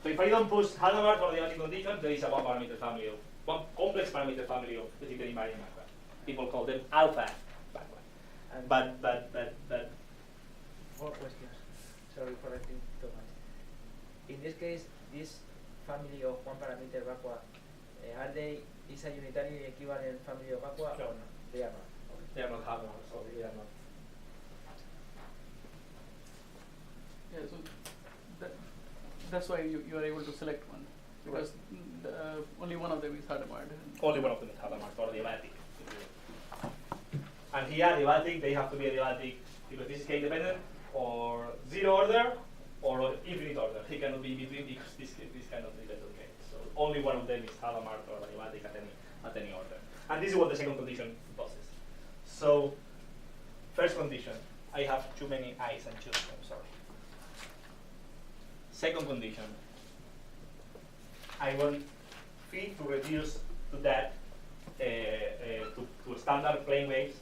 So if I don't push Hadamard for the Hadamard condition, there is a one complex parameter family of the zeta invariant vacua. People call them alpha vacua. And But more questions. Sorry for acting too much. In this case, this family of one parameter vacua, is a unitary equivalent family of vacua No. or not? They are not. they are not Hadamard, so they are not. Yeah, so that's why you are able to select one, because only one of them is Hadamard. Only one of them is Hadamard or adiabatic. And here, adiabatic, they have to be adiabatic because this is k independent or zero order or infinite order. He cannot be in between because this cannot be better k. So only one of them is Hadamard or adiabatic at any order. And this is what the second condition imposes. So first condition, I have too many i's and choose them, sorry. Second condition, I want phi to reduce to that to standard plane waves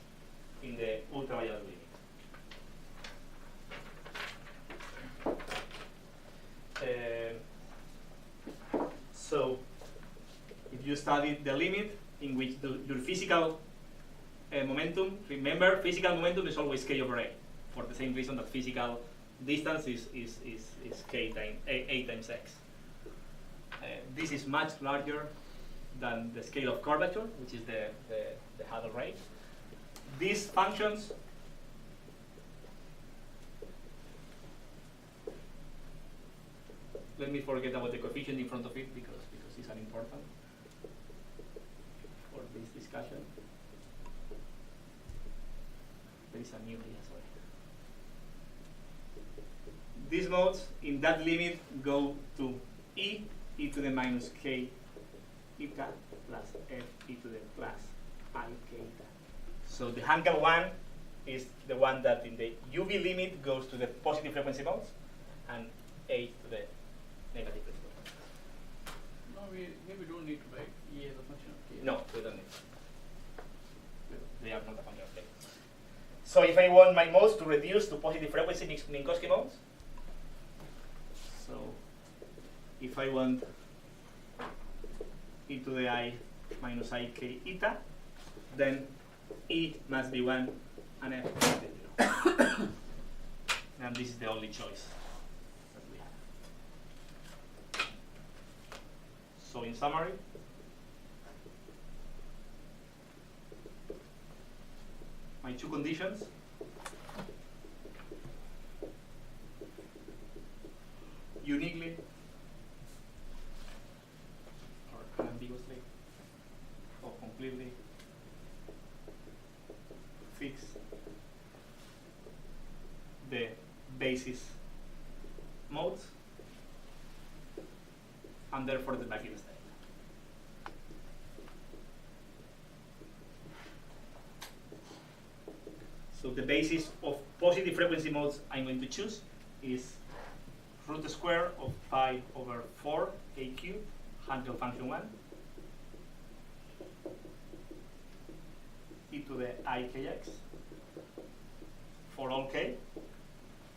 in the ultraviolet limit. you study the limit in which your physical momentum, remember, physical momentum is always k over a, for the same reason that physical distance is k times a times x. This is much larger than the scale of curvature, which is the Hubble rate. These functions let me forget about the coefficient in front of it because it's unimportant for this discussion. There is a new here, sorry. These modes in that limit go to e to the minus k eta plus f e to the plus I k eta. So the Hankel one is the one that in the UV limit goes to the positive frequency modes and a to the negative frequency modes. No, we maybe don't need to write E as a function of k. No, we don't need. They are not a function of k. So if I want my modes to reduce to positive frequency Minkowski modes, so if I want e to the I minus I k eta, then E must be 1 and F must be 0. And this is the only choice that we have. So in summary, my two conditions uniquely or unambiguously or completely fix the basis modes and therefore the vacuum state. So the basis of positive frequency modes I'm going to choose is root square of pi over 4 a cubed, Hankel function 1, e to the I kx for all k.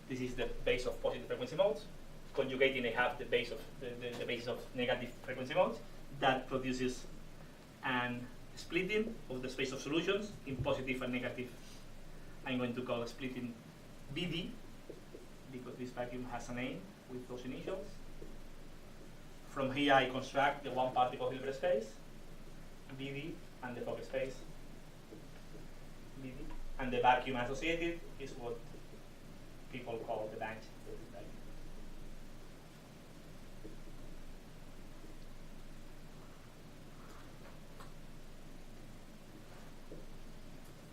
This is the base of positive frequency modes. Conjugating, I have the base of the basis of negative frequency modes. That produces an splitting of the space of solutions in positive and negative. I'm going to call splitting BD because this vacuum has a name with those initials. From here I construct the one particle Hilbert space, BD, and the Fock space, BD. And the vacuum associated is what people call the bank vacuum.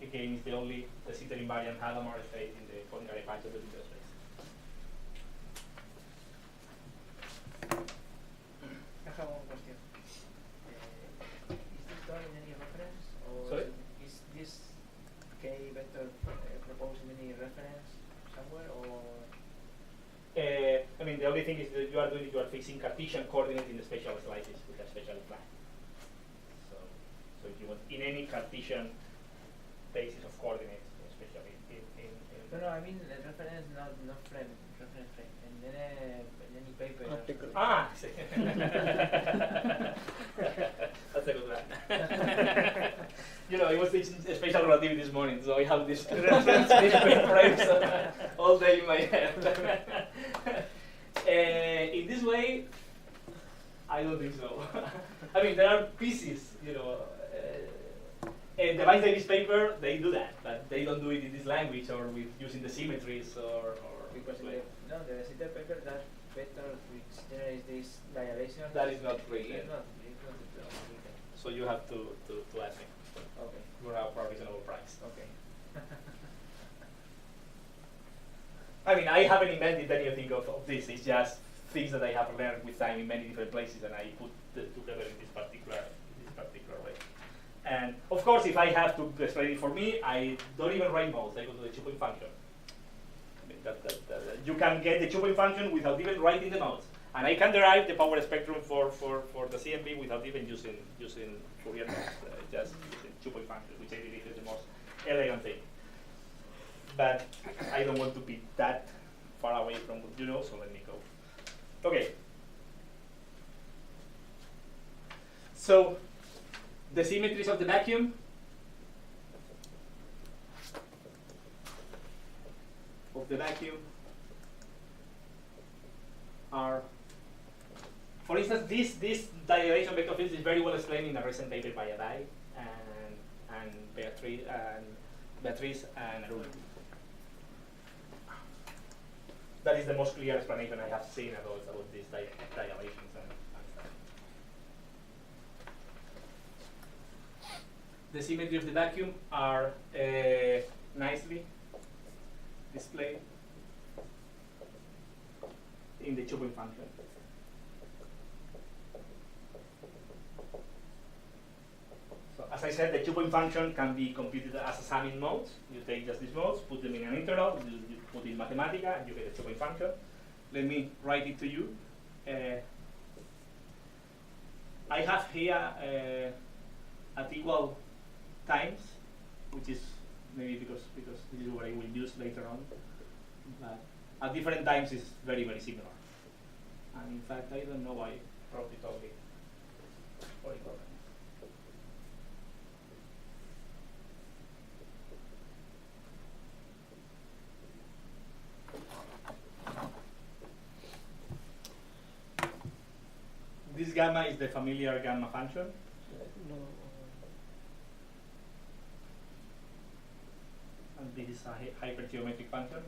Again, it's the only de Sitter invariant Hadamard state in the Poincare patch of the Hilbert space. I have one question. Is this done in any reference, or Sorry? is this k vector proposed in any reference somewhere, or? I mean, the only thing is that you are fixing Cartesian coordinates in the spatial slices with a special plan. So if you want in any Cartesian basis of coordinates, especially in No, I mean reference, not frame, reference frame, in any paper. Article. Ah, sí. That's a good one. You know, I was teaching spatial relativity this morning, so I have this reference frames all day in my head. In this way, I don't think so. I mean, there are pieces, you know. In the Weiss Davis paper, they do that, but they don't do it in this language or with using the symmetries or Because like, the Sitter paper, that vector which generates this dilation. that is not really. It's not the only thing. So you have to ask me. Okay. We're out for a reasonable price. Okay. I mean, I haven't invented anything of this. It's just things that I have learned with time in many different places, and I put together in this particular way. And of course, if I have to explain it for me, I don't even write modes. I go to the two-point function. I mean, you can get the two-point function without even writing the modes, and I can derive the power spectrum for the CMB without even using Fourier modes. Just using two-point function, which I believe is the most elegant thing. But I don't want to be that far away from what you know, so let me go. Okay. So The symmetries of the vacuum are, for instance, this dilation vector field is very well explained in a recent paper by Adai and Beatriz and Arun. That is the most clear explanation I have seen about these dilations and stuff. The symmetry of the vacuum are nicely displayed in the two-point function. So as I said, the two-point function can be computed as a sum in modes. You take just these modes, put them in an integral, you put in Mathematica, and you get a two-point function. Let me write it to you. I have here at equal times, which is maybe because this is what I will use later on. But at different times is very, very similar. And in fact, I don't know why I wrote it only for equal times. This gamma is the familiar gamma function. No. And this is a hypergeometric function.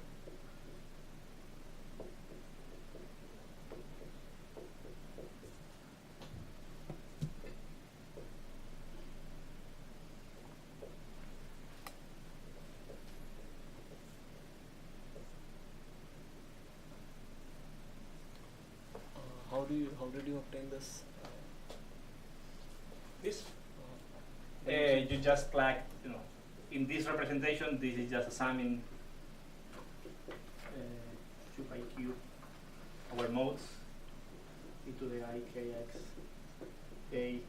How did you obtain this? This Uh, you just plug, in this representation, this is just a sum in 2 pi q over modes e to the I kx a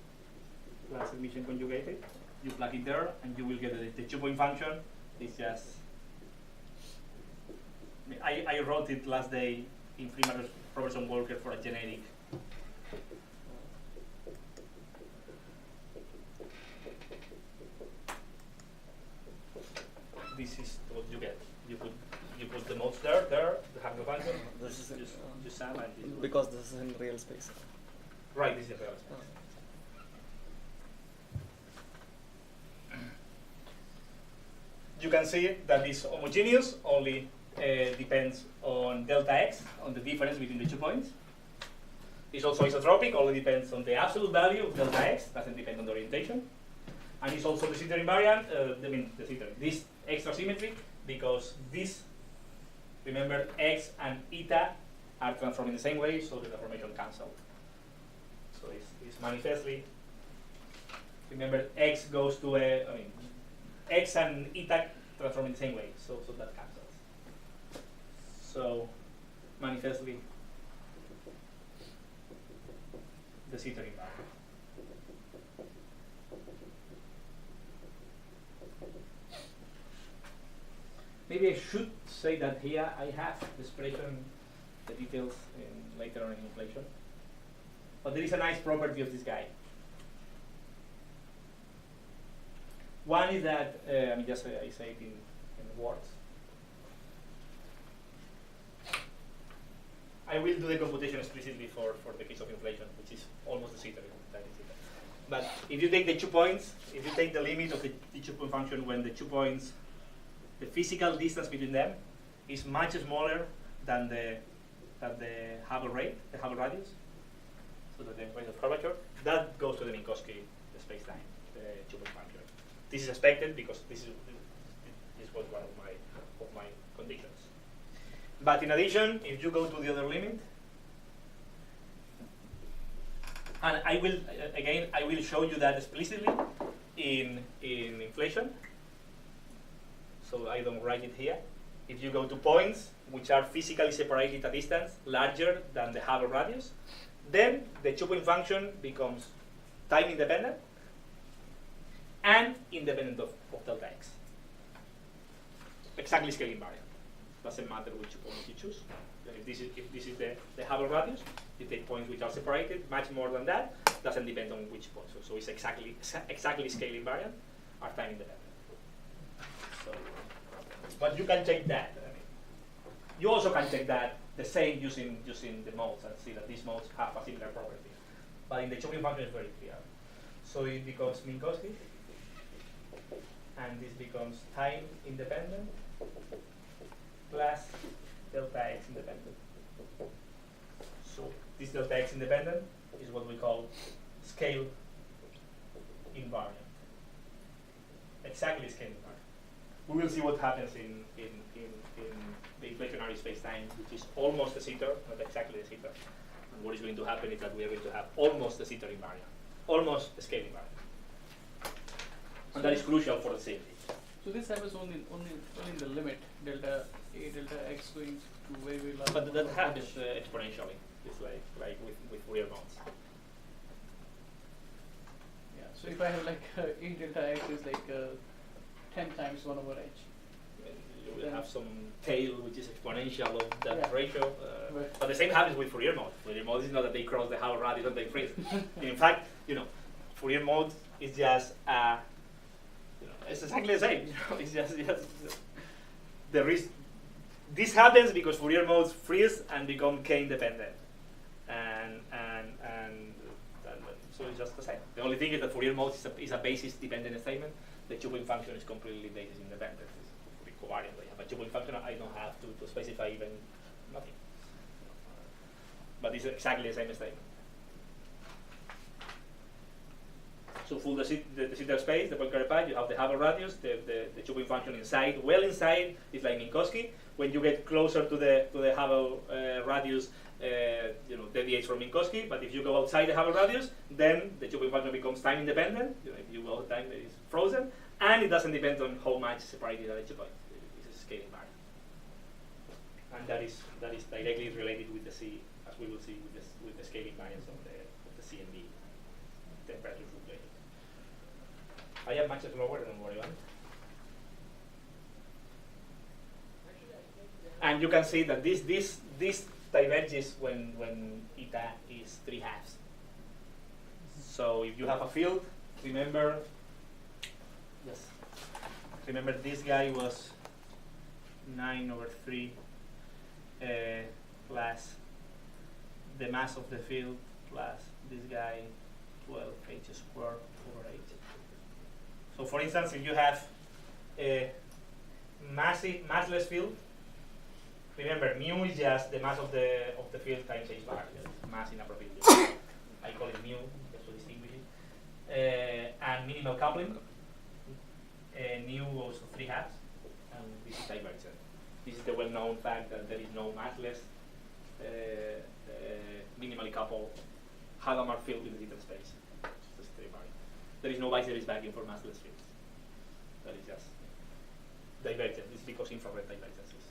plus emission conjugated. You plug it there, and you will get the two-point function. It's just, I wrote it last day in Freeman Robertson Walker for a generic. This is what you get. You put the modes there, the Haskell function. This is just sum and this because this is in real space. right. This is real space. You can see that this homogeneous only depends on delta x, on the difference between the 2 points. It's also isotropic, only depends on the absolute value of delta x, doesn't depend on the orientation. And it's also the Sitter invariant, this extra symmetric, because this, remember, x and eta are transformed in the same way, so the deformation cancels. So it's manifestly, remember, x goes to x and eta transform in the same way, so that cancels. So manifestly, the Sitter invariant. Maybe I should say that here I have the expression, the details later on in inflation. But there is a nice property of this guy. One is that, I say it in words. I will do the computation explicitly for the case of inflation, which is almost the Sitter. But if you take the 2 points, if you take the limit of the two-point function when the 2 points, the physical distance between them is much smaller than the Hubble rate, the Hubble radius, so that the rate of curvature, that goes to the Minkowski space-time, the two-point function. This is expected because this was one of my conditions. But in addition, if you go to the other limit, and I will show you that explicitly in inflation. So I don't write it here. If you go to points which are physically separated at a distance larger than the Hubble radius, then the two-point function becomes time independent and independent of delta x. Exactly scale invariant. doesn't matter which points you choose. If this is the Hubble radius, you take points which are separated. Much more than that doesn't depend on which point. So it's exactly scale invariant, are time independent. So, but you can check that. I mean, you also can check that the same using the modes and see that these modes have a similar property. But in the chopping function, it's very clear. So it becomes Minkowski, and this becomes time independent plus delta x independent. So this delta x independent is what we call scale invariant. Exactly scale invariant. We will see what happens in the inflationary spacetime, which is almost a jitter, not exactly a jitter. And what is going to happen is that we are going to have almost a jitter invariant, almost a scale invariant. And that is crucial for the safety. So this happens only in the limit delta a delta x going to very very large. But that happens exponentially. It's like with Fourier modes. Yeah. So if I have like a delta x is like 10 times 1 over h. You will have some tail which is exponential of that Yeah. ratio. Right. But the same happens with Fourier mode. Fourier mode is not that they cross the Hubble radius and they freeze. In fact, Fourier mode is just it's exactly the same. It's just there is this happens because Fourier modes freeze and become k independent, and so it's just the same. The only thing is that Fourier mode is a basis dependent statement. The tubing function is completely basis independent. It's covariant. I have a tubing function. I don't have to specify even nothing. But it's exactly the same statement. So full the Sitter space, the Poincare pi, you have the Hubble radius, the tubing function inside. Well inside is like Minkowski. When you get closer to the Hubble radius, deviates from Minkowski. But if you go outside the Hubble radius, then the tubing function becomes time independent. If you go time, it is frozen, and it doesn't depend on how much separated at each point. It's a scaling invariant, and that is directly related with the C, as we will see with the scaling variance of the C and B temperature fluctuation. I am much slower, don't worry about it. And you can see that this diverges when eta is 3/2. So if you have a field, remember this guy was 9/3 plus the mass of the field plus this guy 12h²/8. So for instance, if you have a massless field, remember mu is just the mass of the field times h bar, mass in a probability. I call it mu just to distinguish it. And minimal coupling, nu goes to 3/2, and this is divergent. This is the well-known fact that there is no massless minimally coupled Hadamard field in the Sitter space. It's just there is no Weisseris vacuum for massless fields. That is just divergent. This is because infrared divergences.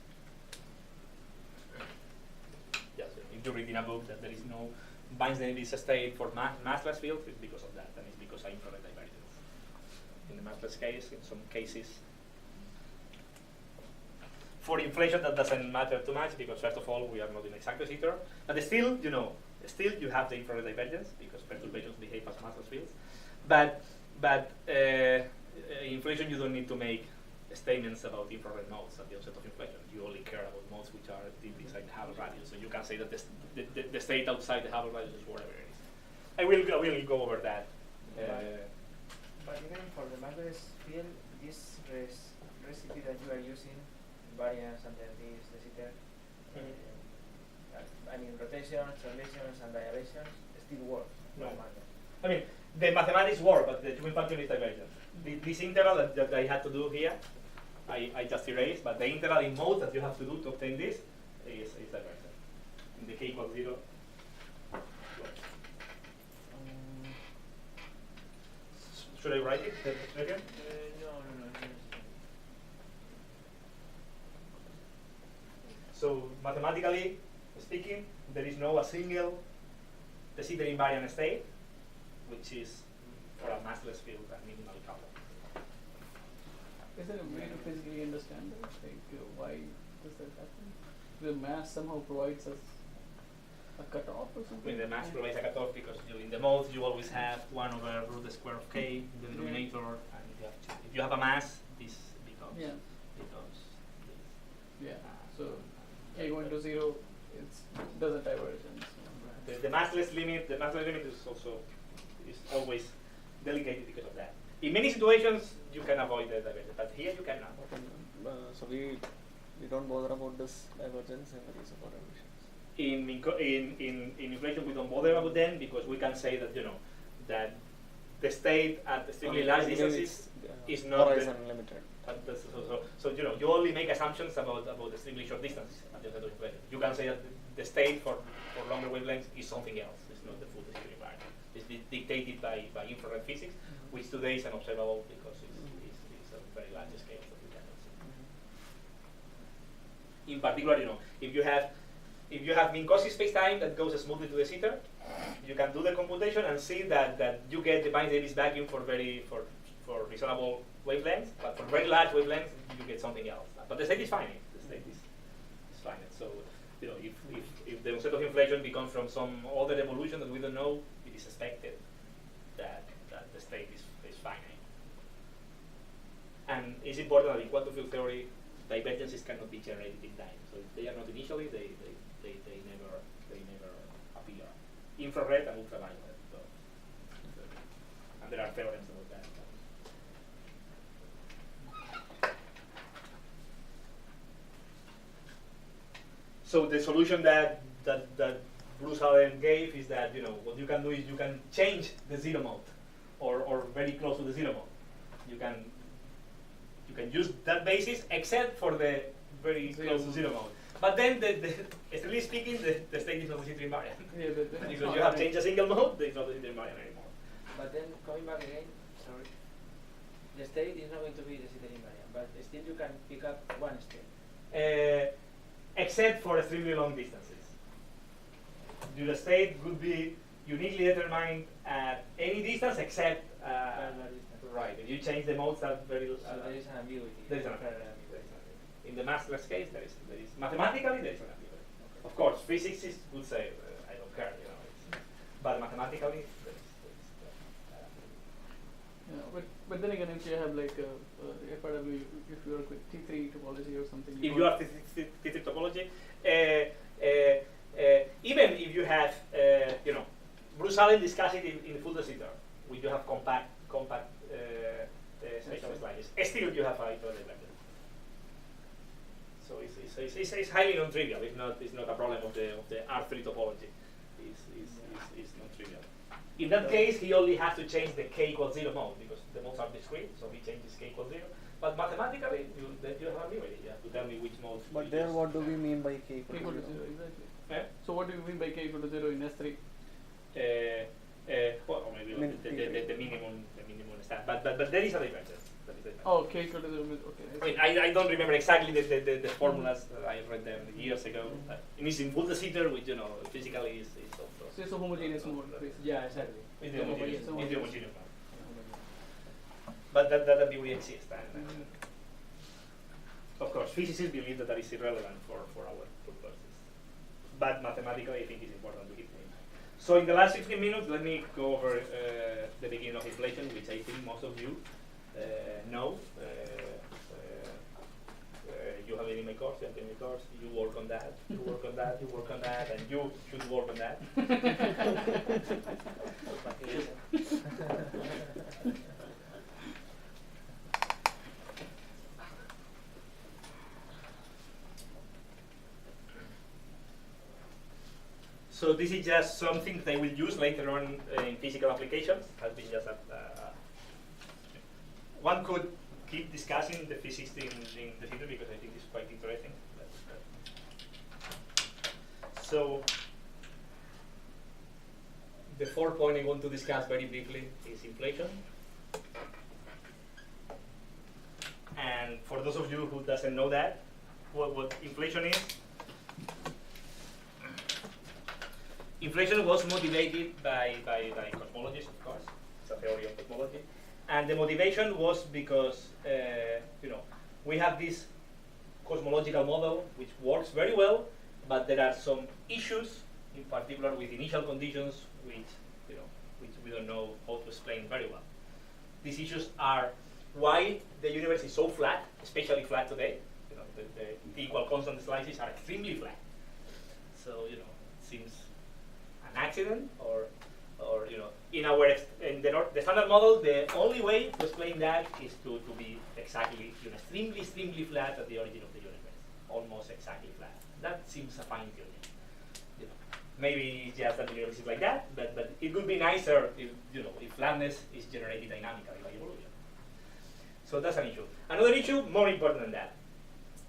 Yes, if you read in a book that there is no Weisseris state for massless fields, it's because of that, and it's because of infrared divergence. In the massless case, in some cases, for inflation that doesn't matter too much because first of all we are not in exact jitter, but still you have the infrared divergence because perturbations behave as massless fields. But inflation, you don't need to make statements about infrared modes at the onset of inflation. You only care about modes which are deep inside the Hubble radius. So you can say that the state outside the Hubble radius is whatever it is. I will go over that. But even for the massless field, this recipe that you are using, variance under this de Sitter, I mean rotations, translations, and dilations still work. No Right. matter. I mean, the mathematics work, but the tubing function is divergent. This interval that I had to do here, I just erased, but the interval in mode that you have to do to obtain this is divergent. In the k equals 0. Should I write it? Again? No. So mathematically speaking, there is no a single de Sitter invariant state, which is for a massless field and minimally coupled. Is there a way to physically understand that? Like why does that happen? The mass somehow provides us a cutoff or I something? mean, the mass provides a cutoff because in the modes you always have 1 over root square of k in the denominator, and if you have a mass, this becomes Yeah. becomes this. Yeah. So k going to 0, it does a divergence. The massless limit is also always delicate because of that. In many situations you can avoid the divergence, but here you cannot. Okay. So we don't bother about this divergence in the case of our equations. In inflation we don't bother about them because we can say that that the state at extremely large distances is not horizon limited. so you only make assumptions about extremely short distances at the end of inflation. You can say that the state for longer wavelengths is something else. It's not the full decision environment. It's dictated by infrared physics, which today is unobservable because it's a very large scale that we cannot see. In particular, if you have Minkowski spacetime that goes smoothly to the zeta, you can do the computation and see that you get the Baines-Davis vacuum for reasonable wavelengths, but for very large wavelengths you get something else. But the state is finite. The state is finite. So if the onset of inflation becomes from some other evolution that we don't know, it is expected that the state is finite. And it's important that in quantum field theory, divergences cannot be generated in time. So if they are not initially, they never appear. Infrared and ultraviolet. And there are theorems about that. So the solution that Bruce Allen gave is that what you can do is you can change the zero mode, or very close to the zero mode. You can use that basis except for the very close to zero mode. But then, strictly speaking, the state is not the zeta invariant. Yeah, Because you have changed a single mode, it's not the zeta invariant anymore. But then coming back again, sorry, the state is not going to be the zeta invariant, but still you can pick up one state. Except for extremely long distances. Your state would be uniquely determined at any distance except right. If you change the modes, that very so there is an ambiguity. there is an ambiguity. In the massless case, there is mathematically there is an ambiguity. Okay. Of course, physics would say I don't care, but mathematically there is yeah, but then again, if you have like FRW, if you are with T3 topology or something. If you are T3 topology, even if you have, Bruce Allen discussed it in full de Sitter, where you have compact spatial slices. Still, you have a divergence. So it's highly non-trivial. It's not a problem of the R3 topology. It's non-trivial. In that case, he only has to change the k equals 0 mode because the modes are discrete, so he changes k equals 0. But mathematically, you have ambiguity. You have to tell me which mode. But there, what do we mean by k K equal to 0, exactly. Eh? So what do you mean by k equal to 0 in S3? Well, or maybe the minimum stand. But there is a divergence. Oh, k equal to 0 means okay. I mean, I don't remember exactly the formulas. I read them years ago. It is in full de Sitter, which physically is also. So it's a homogeneous mode, basically. Yeah, exactly. It's the homogeneous so it's the homogeneous one. But that ambiguity exists. And, of course, physicists believe that is irrelevant for our purposes. But mathematically, I think it's important to keep in mind. So in the last 15 minutes, let me go over the beginning of inflation, which I think most of you know. You have it in my course, you have it in my course, you work on that, you work on that, you work on that, and you should work on that. So this is just something that I will use later on in physical applications. Has been just one could keep discussing the physics in the theater because I think it's quite interesting. So the fourth point I want to discuss very briefly is inflation. And for those of you who doesn't know that, what inflation is, inflation was motivated by cosmologists, of course. It's a theory of cosmology. And the motivation was because we have this cosmological model which works very well, but there are some issues, in particular with initial conditions, which which we don't know how to explain very well. These issues are why the universe is so flat, especially flat today. The equal constant slices are extremely flat. So it seems an accident, or in the standard model, the only way to explain that is to be exactly extremely flat at the origin of the universe, almost exactly flat. That seems a fine tuning. Maybe it's just that the universe is like that, but it would be nicer if flatness is generated dynamically by evolution. So that's an issue. Another issue, more important than that,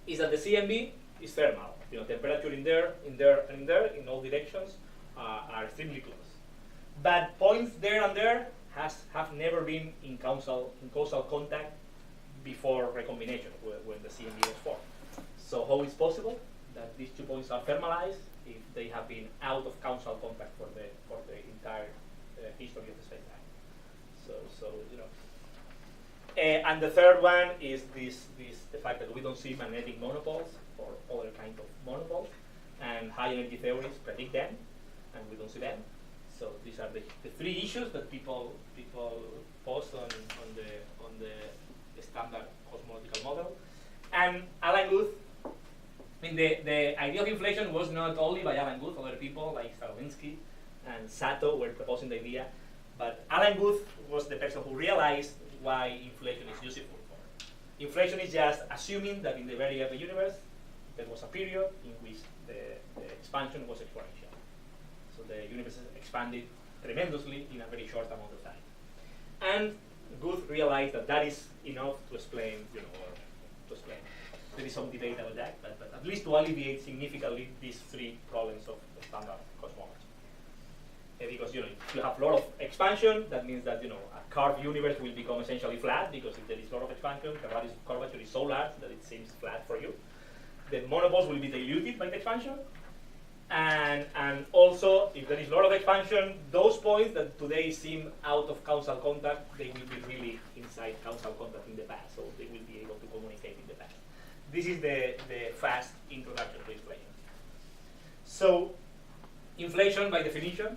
is that the CMB is thermal. Temperature in there, in all directions are extremely close. But points there and there have never been in causal contact before recombination, when the CMB was formed. So how is possible that these 2 points are thermalized if they have been out of causal contact for the entire history of the spacetime? And the third one is the fact that we don't see magnetic monopoles or other kind of monopoles, and high energy theories predict them, and we don't see them. So these are the 3 issues that people post on the standard cosmological model. And Alan Guth, the idea of inflation was not only by Alan Guth. Other people like Starobinsky and Sato were proposing the idea, but Alan Guth was the person who realized why inflation is useful for. Inflation is just assuming that in the very early universe there was a period in which the expansion was exponential. So the universe expanded tremendously in a very short amount of time. And Guth realized that is enough to explain, there is some debate about that, but at least to alleviate significantly these 3 problems of standard cosmology. Because if you have a lot of expansion, that means that a curved universe will become essentially flat, because if there is a lot of expansion, the radius of curvature is so large that it seems flat for you. The monopoles will be diluted by the expansion, and also if there is a lot of expansion, those points that today seem out of causal contact, they will be really inside causal contact in the past, so they will be able to communicate in the past. This is the fast introduction to inflation. So inflation, by definition,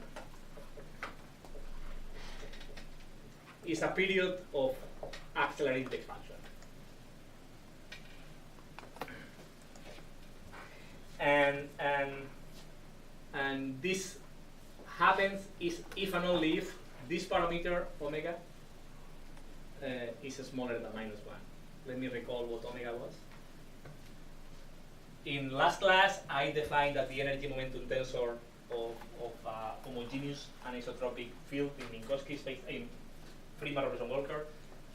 is a period of accelerated expansion. And this happens if and only if this parameter omega is smaller than -1. Let me recall what omega was. In last class, I defined that the energy momentum tensor of a homogeneous anisotropic field in Minkowski space in Friedmann-Robertson-Walker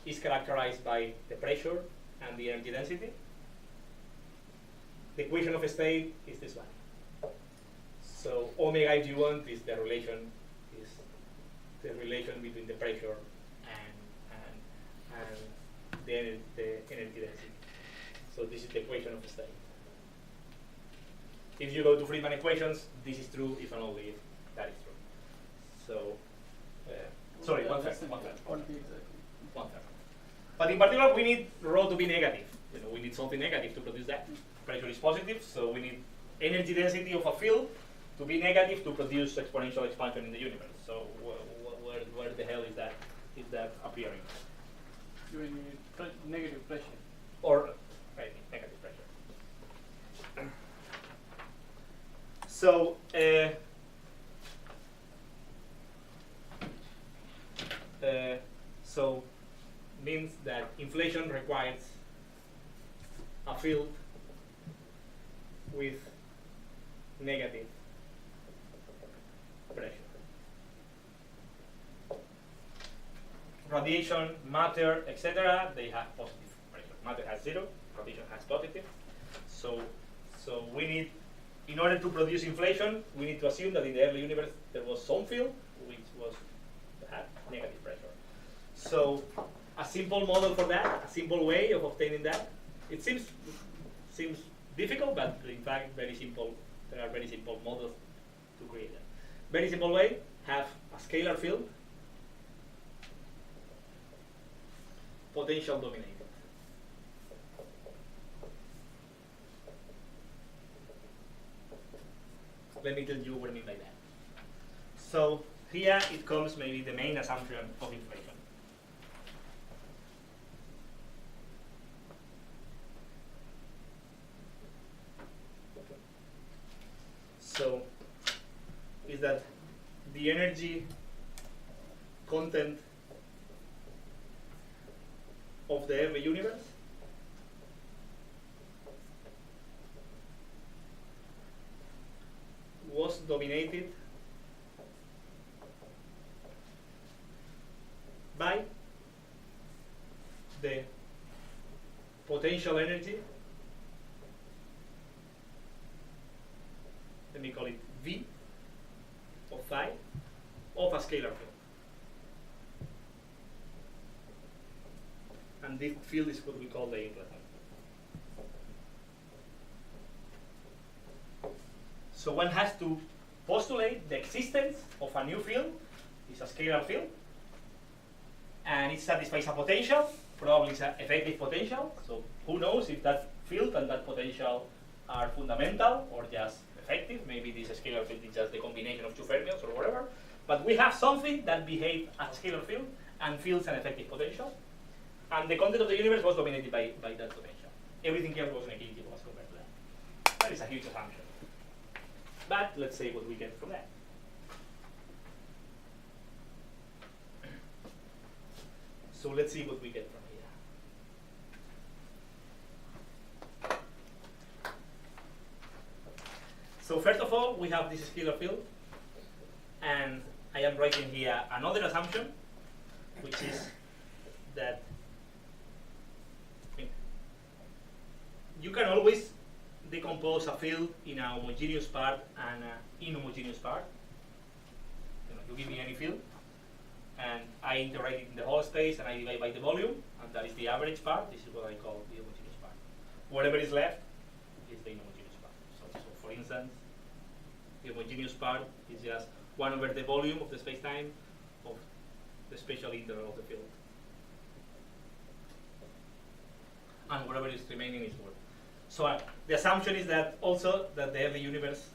is characterized by the pressure and the energy density. The equation of state is this one. So omega, if you want, is the relation between the pressure and the energy density. So this is the equation of state. If you go to Friedmann equations, this is true if and only if that is true. So, sorry, one third. But in particular, we need rho to be negative. We need something negative to produce that. Pressure is positive, so we need energy density of a field to be negative to produce exponential expansion in the universe. So where the hell is that appearing? You need negative pressure. Or negative pressure. So so means that inflation requires a field with negative pressure. Radiation, matter, etc., they have positive pressure. Matter has 0, radiation has positive. So we need, in order to produce inflation, we need to assume that in the early universe there was some field which had negative pressure. So a simple model for that, a simple way of obtaining that, it seems difficult, but in fact very simple. There are very simple models to create that. Very simple way: have a scalar field, potential dominated. let me tell you what I mean by that. So here it comes maybe the main assumption of inflation. So is that the energy content of the early universe was dominated by the potential energy, let me call it V of phi, of a scalar field. And this field is what we call the implant. So one has to postulate the existence of a new field. It's a scalar field, and it satisfies a potential. Probably it's an effective potential. So who knows if that field and that potential are fundamental or just effective? Maybe this scalar field is just the combination of two fermions or whatever. But we have something that behaves as a scalar field and feels an effective potential. And the content of the universe was dominated by that potential. Everything else was negligible as compared to that. That is a huge assumption. But let's say what we get from that. So let's see what we get from here. So first of all, we have this scalar field. And I am writing here another assumption, which is that you can always decompose a field in a homogeneous part and an inhomogeneous part. You give me any field, and I integrate it in the whole space, and I divide by the volume, and that is the average part. This is what I call the homogeneous part. Whatever is left is the inhomogeneous part. So for instance, the homogeneous part is just 1 over the volume of the space-time of the spatial integral of the field. And whatever is remaining is what. So the assumption is that also that the early universe,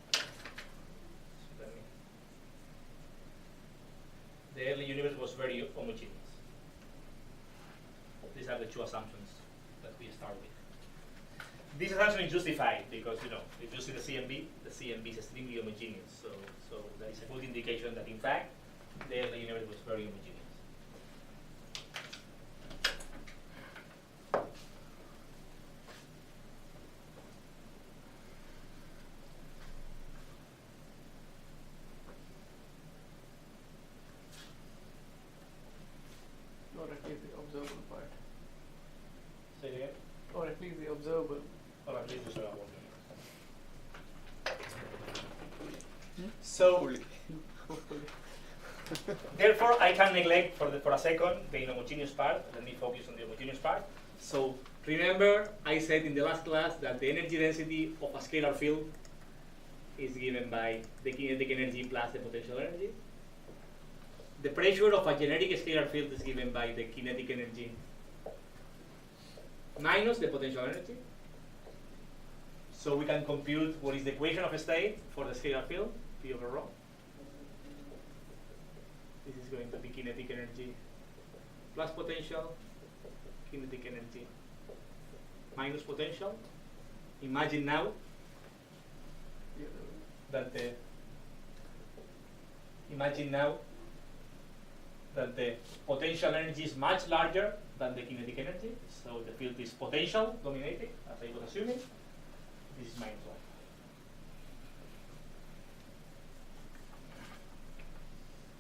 was very homogeneous. These are the two assumptions that we start with. This assumption is justified because, if you see the CMB is extremely homogeneous. So that is a good indication that in fact the early universe was very homogeneous. Or at least the observable part. Say it again? Or at least the observable. Or at least the observable. So therefore, I can neglect for a second the inhomogeneous part. Let me focus on the homogeneous part. So remember, I said in the last class that the energy density of a scalar field is given by the kinetic energy plus the potential energy. The pressure of a generic scalar field is given by the kinetic energy minus the potential energy. So we can compute what is the equation of state for the scalar field, P over rho. This is going to be kinetic energy plus potential, kinetic energy minus potential. Imagine now that the potential energy is much larger than the kinetic energy. So the field is potential dominated, as I was assuming. This is minus 1.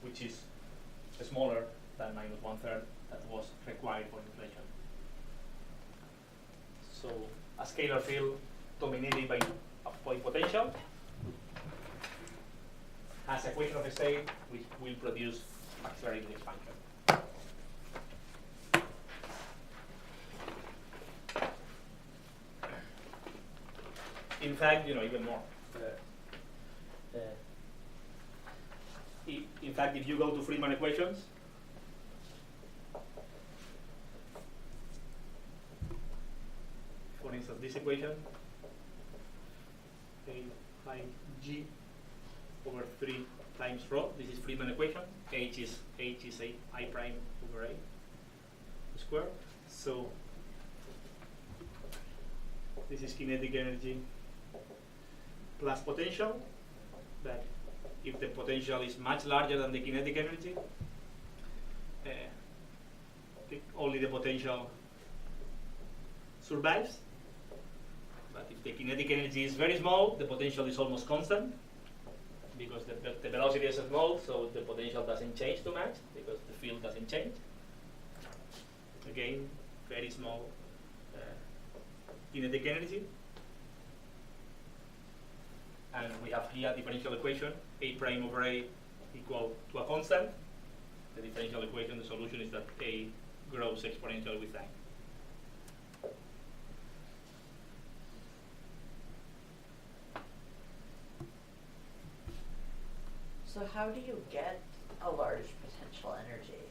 Which is smaller than minus 1/3 that was required for inflation. So a scalar field dominated by potential has an equation of state which will produce accelerated expansion. In fact, even more. In fact, if you go to Friedman equations, for instance, this equation, A phi G over 3 times rho. This is Friedman equation. H is I prime over A squared. So this is kinetic energy plus potential. That if the potential is much larger than the kinetic energy, only the potential survives. But if the kinetic energy is very small, the potential is almost constant because the velocity is small, so the potential doesn't change too much because the field doesn't change. Again, very small kinetic energy. And we have here a differential equation, A prime over A equal to a constant. The differential equation, the solution is that A grows exponentially with time. So how do you get a large potential energy?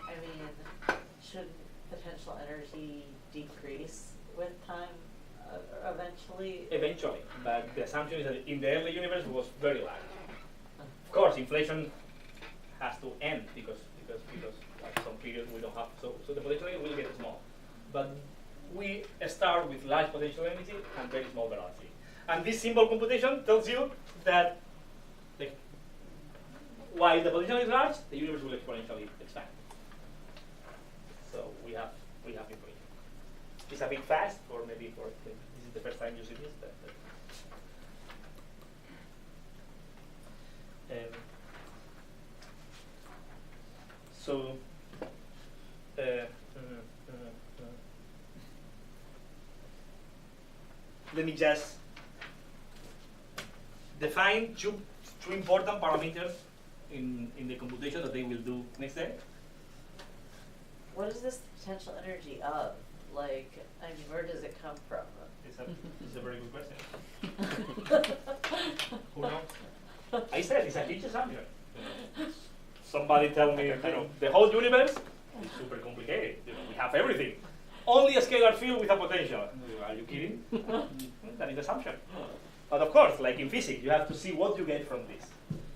I mean, should potential energy decrease with time eventually? Eventually, but the assumption is that in the early universe it was very large. Of course, inflation has to end because at some period we don't have, so the potential energy will get small. But we start with large potential energy and very small velocity. And this simple computation tells you that while the potential is large, the universe will exponentially expand. So we have information. It's a bit fast, or maybe this is the first time you see this. So let me just define two important parameters in the computation that they will do next day. What is this potential energy of? Like, I mean, where does it come from? It's a very good question. Who knows? I said it's a huge assumption. Somebody tell me, the whole universe is super complicated. We have everything. Only a scalar field with a potential. Are you kidding? That is assumption. But of course, like in physics, you have to see what you get from this.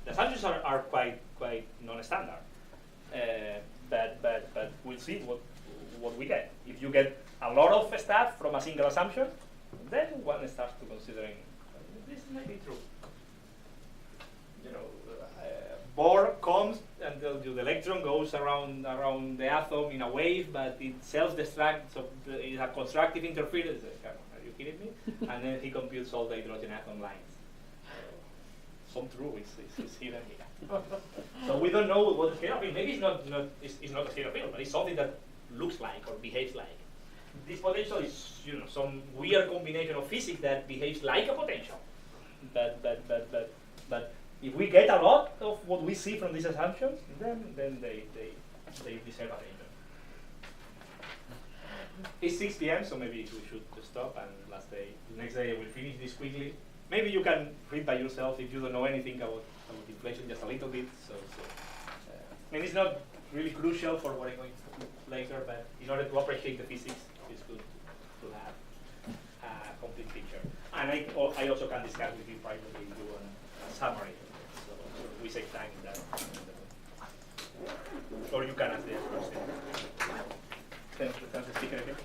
The assumptions are quite non-standard. But we'll see what we get. If you get a lot of stuff from a single assumption, then one starts to considering this may be true. Bohr comes and tells you the electron goes around the atom in a wave, but it self-destructs, so it's a constructive interference. Are you kidding me? And then he computes all the hydrogen atom lines. Some truth is hidden here. So we don't know what the scalar field. Maybe it's not a scalar field, but it's something that looks like or behaves like. This potential is some weird combination of physics that behaves like a potential. But if we get a lot of what we see from these assumptions, then they deserve attention. It's 6 p.m., so maybe we should stop, and the next day I will finish this quickly. Maybe you can read by yourself if you don't know anything about inflation, just a little bit. I mean, it's not really crucial for what I'm going to do later, but in order to appreciate the physics, it's good to have a complete picture. And I also can discuss with you privately if you want a summary. So we save time in that. Or you can ask the question. Thanks, the speaker again.